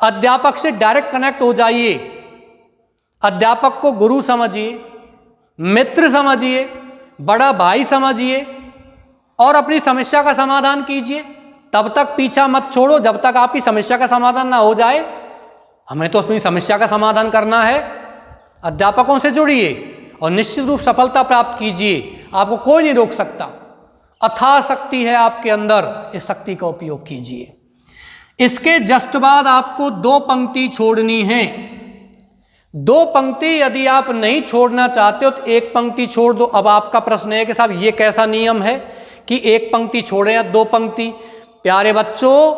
अध्यापक से डायरेक्ट कनेक्ट हो जाइए, अध्यापक को गुरु समझिए, मित्र समझिए, बड़ा भाई समझिए और अपनी समस्या का समाधान कीजिए। तब तक पीछा मत छोड़ो जब तक आपकी समस्या का समाधान ना हो जाए। हमें तो अपनी समस्या का समाधान करना है। अध्यापकों से जुड़िए और निश्चित रूप सफलता प्राप्त कीजिए। आपको कोई नहीं रोक सकता, अथाह शक्ति है आपके अंदर, इस शक्ति का उपयोग कीजिए। इसके जस्ट बाद आपको 2 पंक्ति छोड़नी है। 2 पंक्ति यदि आप नहीं छोड़ना चाहते हो तो 1 पंक्ति छोड़ दो। अब आपका प्रश्न है कि साहब ये कैसा नियम है कि 1 पंक्ति छोड़े या 2 पंक्ति? प्यारे बच्चों,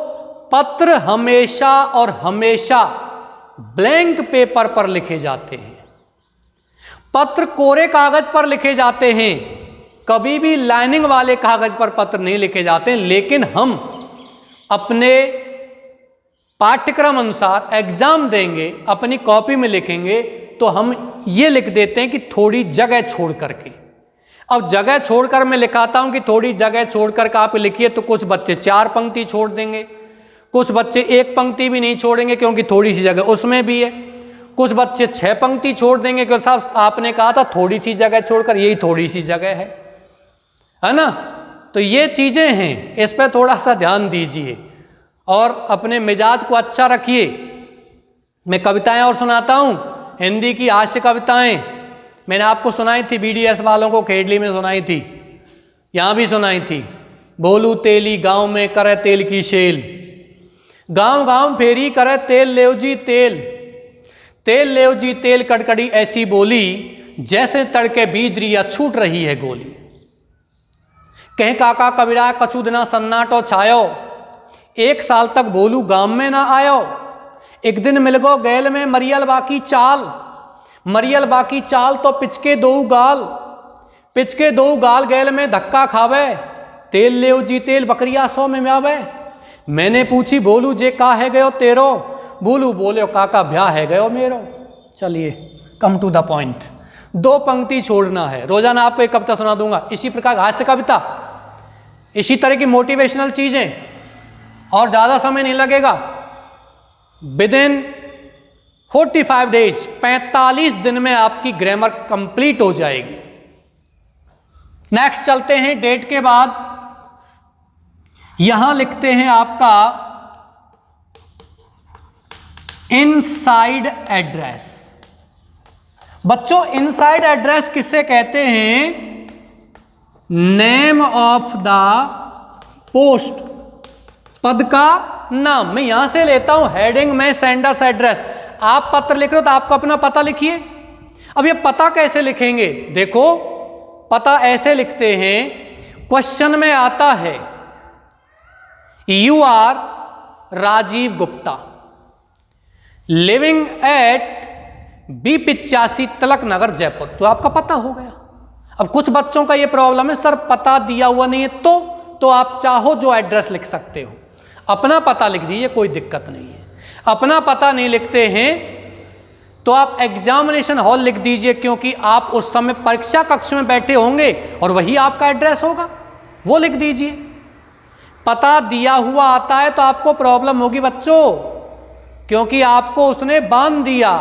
पत्र हमेशा और हमेशा ब्लैंक पेपर पर लिखे जाते हैं। पत्र कोरे कागज पर लिखे जाते हैं, कभी भी लाइनिंग वाले कागज पर पत्र नहीं लिखे जाते। लेकिन हम अपने पाठ्यक्रम अनुसार एग्जाम देंगे, अपनी कॉपी में लिखेंगे तो हम ये लिख देते हैं कि थोड़ी जगह छोड़ करके। अब जगह छोड़कर मैं लिखाता हूं कि थोड़ी जगह छोड़कर के आप लिखिए, तो कुछ बच्चे 4 पंक्ति छोड़ देंगे, कुछ बच्चे 1 पंक्ति भी नहीं छोड़ेंगे क्योंकि थोड़ी सी जगह उसमें भी है, कुछ बच्चे 6 पंक्ति छोड़ देंगे क्योंकि साहब आपने कहा था थोड़ी सी जगह छोड़कर, यही थोड़ी सी जगह है ना? तो ये चीजें हैं, इस पर थोड़ा सा ध्यान दीजिए और अपने मिजाज को अच्छा रखिए। मैं कविताएं और सुनाता हूं, हिंदी की हास्य कविताएं मैंने आपको सुनाई थी, BDS वालों को खेडली में सुनाई थी, यहां भी सुनाई थी। बोलू तेली गांव में करे तेल की शेल, गांव गांव फेरी करे तेल लेव जी तेल, तेल लेव जी तेल कड़कड़ी ऐसी बोली, जैसे तड़के बीज रिया छूट रही है गोली। कहीं काका कबीरा कछु दिना सन्नाटो छायो, 1 साल तक बोलू गांव में ना आयो। एक दिन मिल गो गैल में मरियल बाकी चाल, मरियल बाकी चाल तो पिचके 2 गाल, पिचके 2 गाल गैल में धक्का खावे, तेल लेव जी तेल बकरिया 100 में आवे। मैंने पूछी बोलू जे का है गयो तेरो, बोलू बोले काका ब्याह है गयो मेरो। चलिए कम टू द पॉइंट, 2 पंक्ति छोड़ना है। रोजाना आपको एक कविता सुना दूंगा, इसी प्रकार हास्य कविता, इसी तरह की मोटिवेशनल चीजें, और ज्यादा समय नहीं लगेगा। विद इन 45 डेज, 45 दिन में आपकी ग्रामर कंप्लीट हो जाएगी। नेक्स्ट चलते हैं, डेट के बाद यहां लिखते हैं आपका इनसाइड एड्रेस। बच्चों इनसाइड एड्रेस किससे कहते हैं? नेम ऑफ द पोस्ट, पद का नाम। मैं यहां से लेता हूं हेडिंग में सेंडर्स एड्रेस। आप पत्र लिख रहे हो तो आपको अपना पता लिखिए। अब ये पता कैसे लिखेंगे? देखो पता ऐसे लिखते हैं, क्वेश्चन में आता है you are Rajiv Gupta living at B85 Tilak नगर जयपुर, तो आपका पता हो गया। अब कुछ बच्चों का ये प्रॉब्लम है, सर पता दिया हुआ नहीं है, तो आप चाहो जो एड्रेस लिख सकते हो, अपना पता लिख दीजिए, कोई दिक्कत नहीं है। अपना पता नहीं लिखते हैं तो आप एग्जामिनेशन हॉल लिख दीजिए, क्योंकि आप उस समय परीक्षा कक्ष में बैठे होंगे और वही आपका एड्रेस होगा, वो लिख दीजिए। पता दिया हुआ आता है तो आपको प्रॉब्लम होगी बच्चों, क्योंकि आपको उसने बांध दिया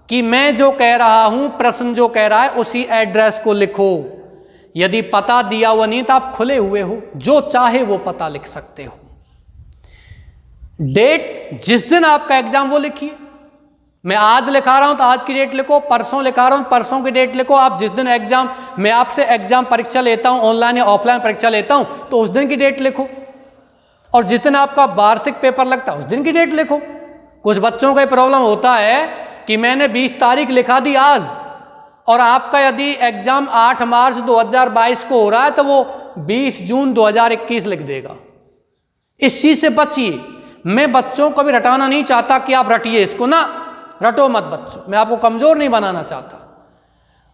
कि मैं जो कह रहा हूं, प्रश्न जो कह रहा है उसी एड्रेस को लिखो। यदि पता दिया हुआ नहीं तो आप खुले हुए हो, जो चाहे वो पता लिख सकते हो। डेट जिस दिन आपका एग्जाम वो लिखिए, मैं आज लिखा रहा हूं तो आज की डेट लिखो, परसों लिखा रहा हूं परसों की डेट लिखो। आप जिस दिन एग्जाम, मैं आपसे एग्जाम परीक्षा लेता हूं, ऑनलाइन या ऑफलाइन परीक्षा लेता हूं, तो उस दिन की डेट लिखो। और जिस दिन आपका वार्षिक पेपर लगता है उस दिन की डेट लिखो। कुछ बच्चों का ये प्रॉब्लम होता है कि मैंने 20 तारीख लिखा दी आज, और आपका यदि एग्जाम 8 मार्च 2022 को हो रहा है तो वो 20 जून 2021 लिख देगा। इस चीज से बचिए। मैं बच्चों को भी रटाना नहीं चाहता कि आप रटिए इसको, ना रटो मत बच्चों, मैं आपको कमजोर नहीं बनाना चाहता।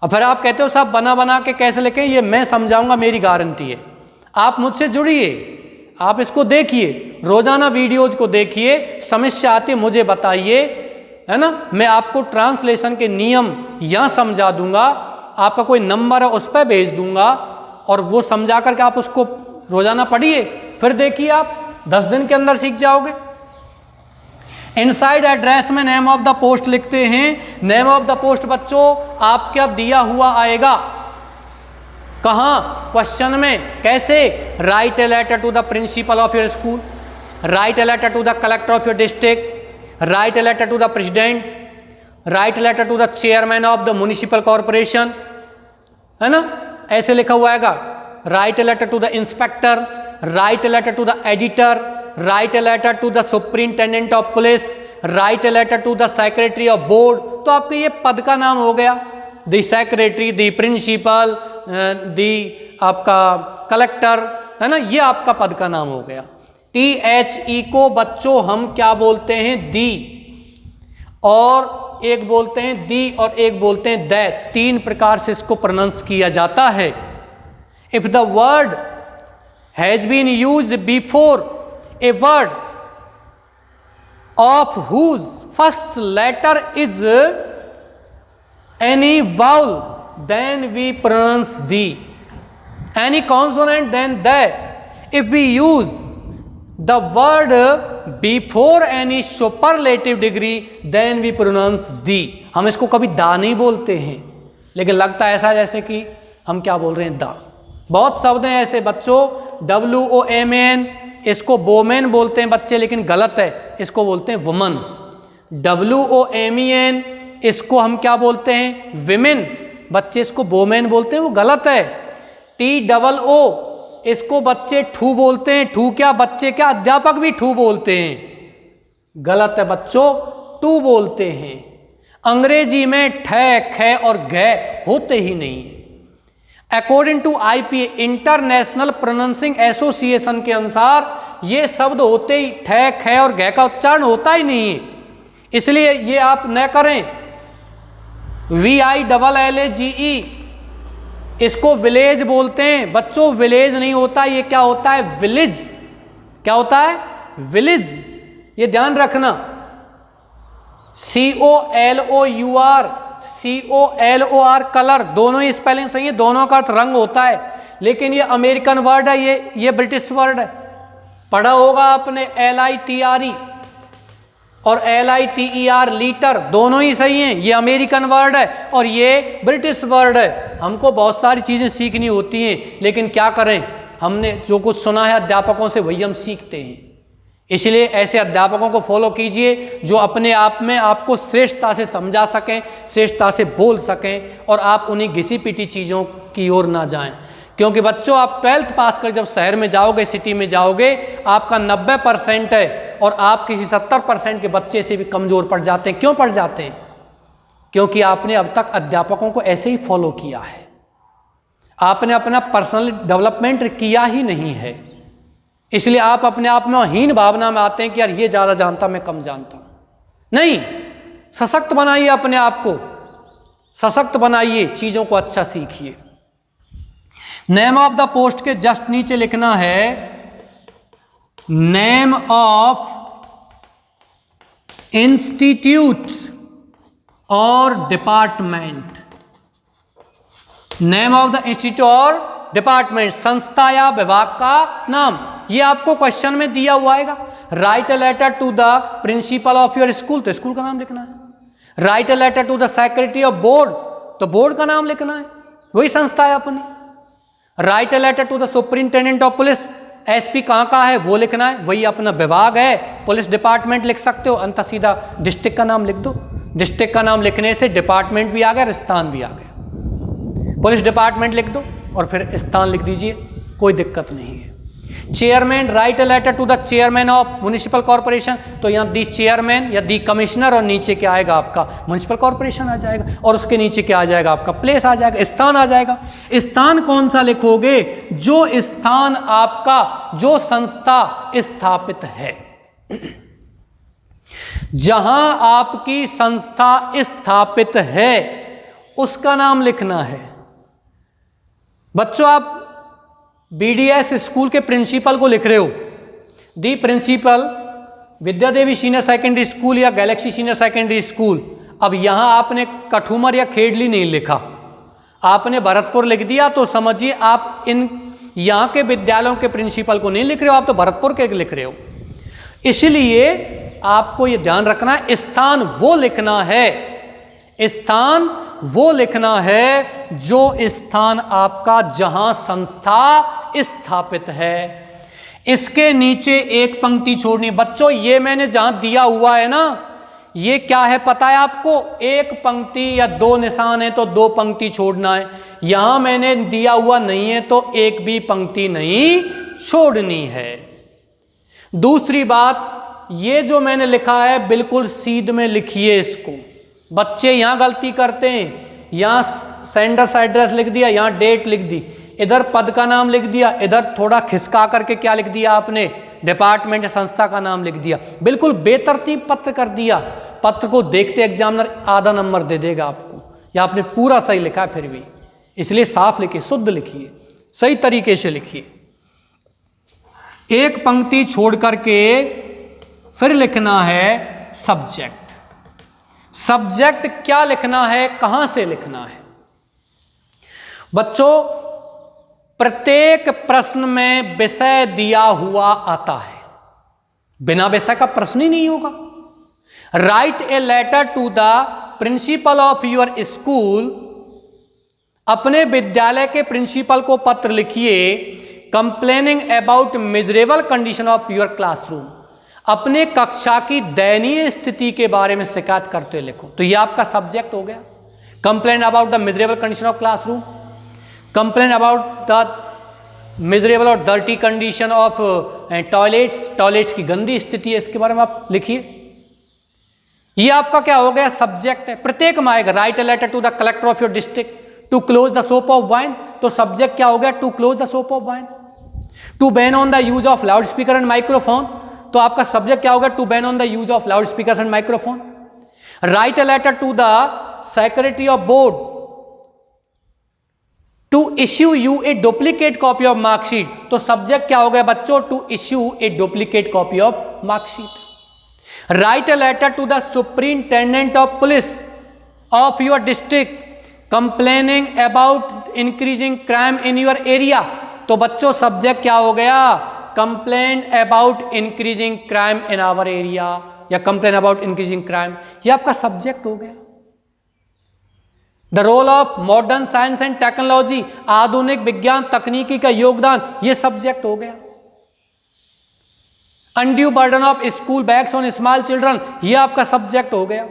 और फिर आप कहते हो साहब बना बना के कैसे लिखें, ये मैं समझाऊंगा, मेरी गारंटी है। आप मुझसे जुड़िए, आप इसको देखिए, रोजाना वीडियोज को देखिए, समस्या आती है मुझे बताइए, है ना। मैं आपको ट्रांसलेशन के नियम यहाँ समझा दूंगा, आपका कोई नंबर है उस पर भेज दूंगा, और वो समझा करके आप उसको रोजाना पढ़िए, फिर देखिए आप 10 दिन के अंदर सीख जाओगे। इनसाइड एड्रेस में नेम ऑफ द पोस्ट लिखते हैं। नेम ऑफ द पोस्ट बच्चों आप क्या दिया हुआ आएगा, कहां, क्वेश्चन में। कैसे, write a letter to the principal of your school, write a letter to the collector of your district, write a letter to the president, write a letter to the chairman of the municipal corporation, है ना, ऐसे लिखा हुआ आएगा। Write a letter to the inspector, write a letter to the editor, write a letter to the superintendent of police, write a letter to the secretary of board. तो आपके ये पद का नाम हो गया, the secretary, the principal, the आपका collector, है ना, ये आपका पद का नाम हो गया। THE को बच्चों हम क्या बोलते हैं, दी, और एक बोलते हैं दी और एक बोलते हैं दै। 3 प्रकार से इसको प्रोनाउंस किया जाता है। If the word has been used before a word of whose first letter is any vowel, then we pronounce the, any consonant then the. If we use the word before any superlative degree, then we pronounce the. हम इसको कभी दा नहीं बोलते हैं, लेकिन लगता है ऐसा जैसे कि हम क्या बोल रहे हैं, दा। बहुत शब्द हैं ऐसे बच्चों, WOMAN, इसको वोमेन बोलते हैं बच्चे, लेकिन गलत है, इसको बोलते हैं वुमन। WOMEN, इसको हम क्या बोलते हैं, विमेन, बच्चे इसको वोमेन बोलते हैं, वो गलत है। TOO, इसको बच्चे ठू बोलते हैं, ठू क्या बच्चे, क्या अध्यापक भी ठू बोलते हैं, गलत है बच्चों, टू बोलते हैं। अंग्रेजी में ठै, खे और गै होते ही नहीं है। According to IPA, international pronouncing association के अनुसार ये शब्द होते ही ठै, खे और गै का उच्चारण होता ही नहीं है, इसलिए ये आप न करें। VILLAGE, इसको विलेज बोलते हैं बच्चों, विलेज नहीं होता, ये क्या होता है, विलेज। क्या होता है, विलेज, ये ध्यान रखना। COLOUR, कलर, दोनों ही स्पेलिंग सही है, दोनों का अर्थ रंग होता है, लेकिन ये अमेरिकन वर्ड है, ये ब्रिटिश वर्ड है। पढ़ा होगा आपने LITRE और LITER, लीटर, दोनों ही सही हैं। ये अमेरिकन वर्ड है और ये ब्रिटिश वर्ड है। हमको बहुत सारी चीज़ें सीखनी होती हैं, लेकिन क्या करें, हमने जो कुछ सुना है अध्यापकों से वही हम सीखते हैं। इसलिए ऐसे अध्यापकों को फॉलो कीजिए जो अपने आप में आपको श्रेष्ठता से समझा सकें, श्रेष्ठता से बोल सकें, और आप उन्हीं घिसी पिटी चीज़ों की ओर ना जाएं। क्योंकि बच्चों आप 12th पास कर जब शहर में जाओगे, सिटी में जाओगे, आपका 90% है और आप किसी 70% के बच्चे से भी कमज़ोर पड़ जाते हैं। क्यों पड़ जाते हैं? क्योंकि आपने अब तक अध्यापकों को ऐसे ही फॉलो किया है, आपने अपना पर्सनल डेवलपमेंट किया ही नहीं है। इसलिए आप अपने आप में हीन भावना में आते हैं कि यार ये ज़्यादा जानता, मैं कम जानता हूँ। नहीं, सशक्त बनाइए अपने आप को, सशक्त बनाइए, चीज़ों को अच्छा सीखिए। नेम ऑफ द पोस्ट के जस्ट नीचे लिखना है नेम ऑफ इंस्टीट्यूट और department. Name of the institute और डिपार्टमेंट, संस्था या विभाग का नाम, ये आपको क्वेश्चन में दिया हुआ आएगा। Write a letter to the principal of your school, तो स्कूल का नाम लिखना है। Write a letter to the secretary of board, तो बोर्ड का नाम लिखना है, वही संस्था है अपनी। Write a letter to the superintendent of police, SP कहाँ का है वो लिखना है, वही अपना विभाग है। पुलिस डिपार्टमेंट लिख सकते हो, अंत सीधा डिस्ट्रिक्ट का नाम लिख दो। डिस्ट्रिक्ट का नाम लिखने से डिपार्टमेंट भी आ गया और स्थान भी आ गया। पुलिस डिपार्टमेंट लिख दो और फिर स्थान लिख दीजिए, कोई दिक्कत नहीं है। Chairman write a letter to the chairman of municipal corporation, तो यहाँ दी चेयरमैन या दी कमिश्नर और नीचे क्या आएगा आपका म्युनिसिपल कॉर्पोरेशन आ जाएगा, और उसके नीचे क्या आ जाएगा आपका प्लेस आ जाएगा, स्थान आ जाएगा। स्थान कौन सा लिखोगे? जो स्थान आपका, जो संस्था स्थापित है, जहां आपकी संस्था स्थापित है उसका नाम लिखना है। बच्चों आप बीडीएस स्कूल के प्रिंसिपल को लिख रहे हो, दी प्रिंसिपल विद्या देवी सीनियर सेकेंडरी स्कूल या गैलेक्सी सीनियर सेकेंडरी स्कूल। अब यहां आपने कठुमर या खेडली नहीं लिखा, आपने भरतपुर लिख दिया, तो समझिए आप इन यहां के विद्यालयों के प्रिंसिपल को नहीं लिख रहे हो, आप तो भरतपुर के लिख रहे हो। इसलिए आपको यह ध्यान रखना है, स्थान वो लिखना है, स्थान वो लिखना है जो स्थान आपका जहां संस्था स्थापित है। इसके नीचे एक पंक्ति छोड़नी। बच्चों ये मैंने जहां दिया हुआ है ना, ये क्या है पता है आपको? एक पंक्ति या दो निशान है तो दो पंक्ति छोड़ना है। यहां मैंने दिया हुआ नहीं है तो एक भी पंक्ति नहीं छोड़नी है। दूसरी बात, ये जो मैंने लिखा है बिल्कुल सीध में लिखिए इसको। बच्चे यहां गलती करते हैं, यहां सेंडर्स एड्रेस लिख दिया, यहां डेट लिख दी, इधर पद का नाम लिख दिया, इधर थोड़ा खिसका करके क्या लिख दिया आपने, डिपार्टमेंट संस्था का नाम लिख दिया, बिल्कुल बेतरतीब पत्र कर दिया। पत्र को देखते एग्जामिनर आधा नंबर दे देगा आपको, या आपने पूरा सही लिखा है फिर भी। इसलिए साफ लिखिए, शुद्ध लिखिए, सही तरीके से लिखिए। एक पंक्ति छोड़ करके फिर लिखना है सब्जेक्ट। सब्जेक्ट क्या लिखना है, कहां से लिखना है? बच्चों प्रत्येक प्रश्न में विषय दिया हुआ आता है, बिना विषय का प्रश्न ही नहीं होगा। Write a letter to the principal of your school, अपने विद्यालय के प्रिंसिपल को पत्र लिखिए। Complaining about miserable condition of your classroom, अपने कक्षा की दयनीय स्थिति के बारे में शिकायत करते लिखो। तो ये आपका सब्जेक्ट हो गया। Complain about the miserable condition of classroom, complain about the miserable और डर्टी कंडीशन ऑफ टॉयलेट्स की गंदी स्थिति है, इसके बारे में आप लिखिए। ये आपका क्या हो गया, सब्जेक्ट है। प्रत्येक में आएगा write a letter to the collector of your district to close the shop of wine, तो सब्जेक्ट क्या हो गया, to close the shop of wine. To ban on the use of loud speaker and microphone, तो आपका subject क्या होगा, to ban on the use of loud speaker and microphone. Write a letter to the secretary of board to issue you a duplicate copy of marksheet, तो subject क्या हो गया बच्चों, to issue a duplicate copy of marksheet. Write a letter to the superintendent of police of your district complaining about increasing crime in your area, तो बच्चों subject क्या हो गया, complain about increasing crime in our area या complain about increasing crime, ये आपका subject हो गया। The role of modern science and technology, आधुनिक विज्ञान तकनीकी का योगदान, ये सब्जेक्ट हो गया। Undue burden of school bags on small children, ये आपका सब्जेक्ट हो गया।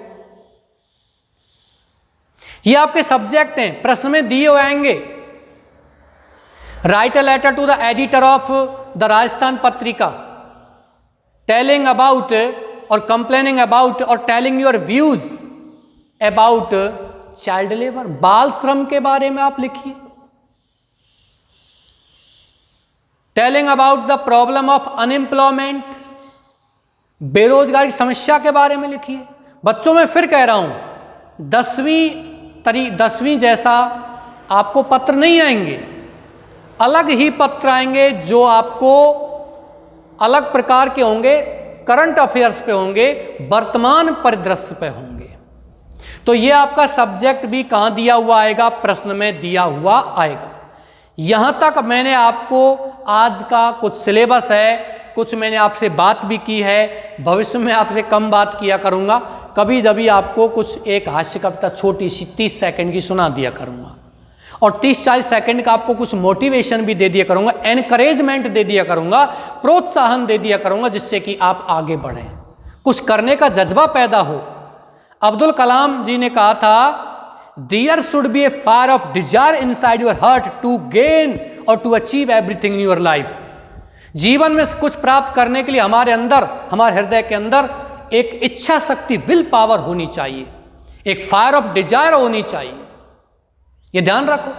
ये आपके सब्जेक्ट हैं, प्रश्न में दिए हुए आएंगे। Write a letter to the editor of the Rajasthan Patrika telling about or complaining about or telling your views about child labour, बाल श्रम के बारे में आप लिखिए। Telling about the problem of unemployment, बेरोजगारी समस्या के बारे में लिखिए। बच्चों में फिर कह रहा हूं 10वीं जैसा आपको पत्र नहीं आएंगे, अलग ही पत्र आएंगे जो आपको अलग प्रकार के होंगे, करंट अफेयर्स पे होंगे, वर्तमान परिदृश्य पे होंगे। तो ये आपका सब्जेक्ट भी कहां दिया हुआ आएगा, प्रश्न में दिया हुआ आएगा। यहां तक मैंने आपको आज का कुछ सिलेबस है, कुछ मैंने आपसे बात भी की है, भविष्य में आपसे कम बात किया करूंगा। कभी जभी आपको कुछ एक हास्य कविता छोटी सी 30 सेकंड की सुना दिया करूंगा और 30-40 सेकंड का आपको कुछ मोटिवेशन भी दे दिया करूंगा, एनकरेजमेंट दे दिया करूंगा, प्रोत्साहन दे दिया करूंगा, जिससे कि आप आगे बढ़ें, कुछ करने का जज्बा पैदा हो। अब्दुल कलाम जी ने कहा था, there should be a fire of desire inside your heart to gain और to achieve everything in your life. जीवन में कुछ प्राप्त करने के लिए हमारे अंदर, हमारे हृदय के अंदर एक इच्छा शक्ति, विल पावर होनी चाहिए, एक फायर ऑफ डिजायर होनी चाहिए। ये ध्यान रखो।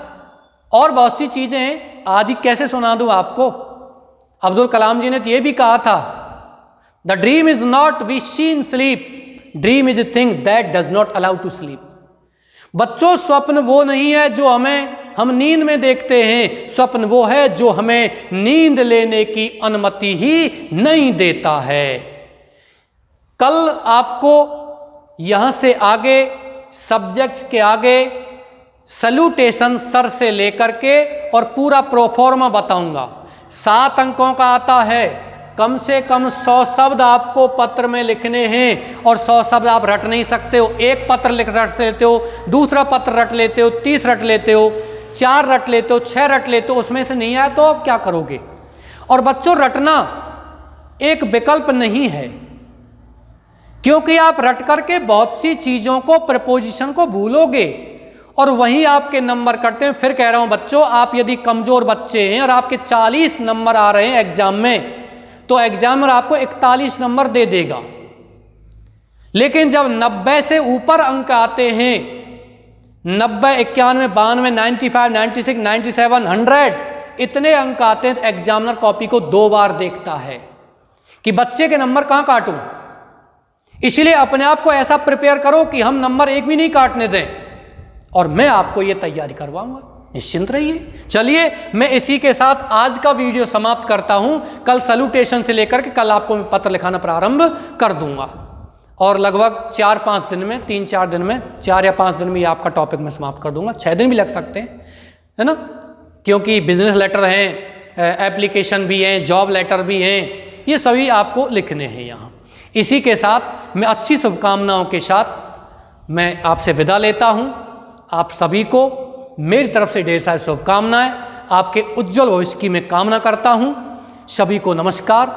और बहुत सी चीजें हैं, आज ही कैसे सुना दूं आपको। अब्दुल कलाम जी ने तो ये भी कहा था, the dream is not we see in sleep, dream is a thing that does not allow to sleep. बच्चों, स्वप्न वो नहीं है जो हम नींद में देखते हैं, स्वप्न वो है जो हमें नींद लेने की अनुमति ही नहीं देता है। कल आपको यहां से आगे सब्जेक्ट्स के आगे सैल्यूटेशन सर से लेकर के और पूरा प्रोफॉर्मा बताऊंगा। 7 अंकों का आता है, कम से कम 100 शब्द आपको पत्र में लिखने हैं और 100 शब्द आप रट नहीं सकते हो। एक पत्र रट लेते हो, दूसरा पत्र रट लेते हो, 30 रट लेते हो, 4 रट लेते हो, 6 रट लेते हो, उसमें से नहीं आया तो आप क्या करोगे। और बच्चों, रटना एक विकल्प नहीं है, क्योंकि आप रट करके बहुत सी चीजों को, प्रपोजिशन को भूलोगे और वहीं आपके नंबर कटते हैं। फिर कह रहा हूं बच्चों, आप यदि कमजोर बच्चे हैं और आपके 40 नंबर आ रहे हैं एग्जाम में, तो एग्जामिनर आपको 41 नंबर दे देगा। लेकिन जब 90 से ऊपर अंक आते हैं, 90, 91, 92, 95, 96, 97, 100, इतने अंक आते हैं, तो एग्जामिनर कॉपी को 2 बार देखता है कि बच्चे के नंबर कहां काटूं। इसलिए अपने आप को ऐसा प्रिपेयर करो कि हम नंबर 1 भी नहीं काटने दें, और मैं आपको यह तैयारी करवाऊंगा, निश्चिंत रहिए। चलिए, मैं इसी के साथ आज का वीडियो समाप्त करता हूं। कल सैल्यूटेशन से लेकर के कल आपको मैं पत्र लिखाना प्रारंभ कर दूंगा और लगभग 4-5 दिन में, 3-4 दिन में, 4 या 5 दिन में ये आपका टॉपिक मैं समाप्त कर दूंगा। 6 दिन भी लग सकते हैं, है ना, क्योंकि बिजनेस लेटर हैं, एप्लीकेशन भी हैं, जॉब लेटर भी हैं, ये सभी आपको लिखने हैं यहाँ। इसी के साथ मैं अच्छी शुभकामनाओं के साथ मैं आपसे विदा लेता हूँ। आप सभी को मेरी तरफ से ढेर सारी शुभकामनाएं, आपके उज्जवल भविष्य की मैं कामना करता हूं। सभी को नमस्कार।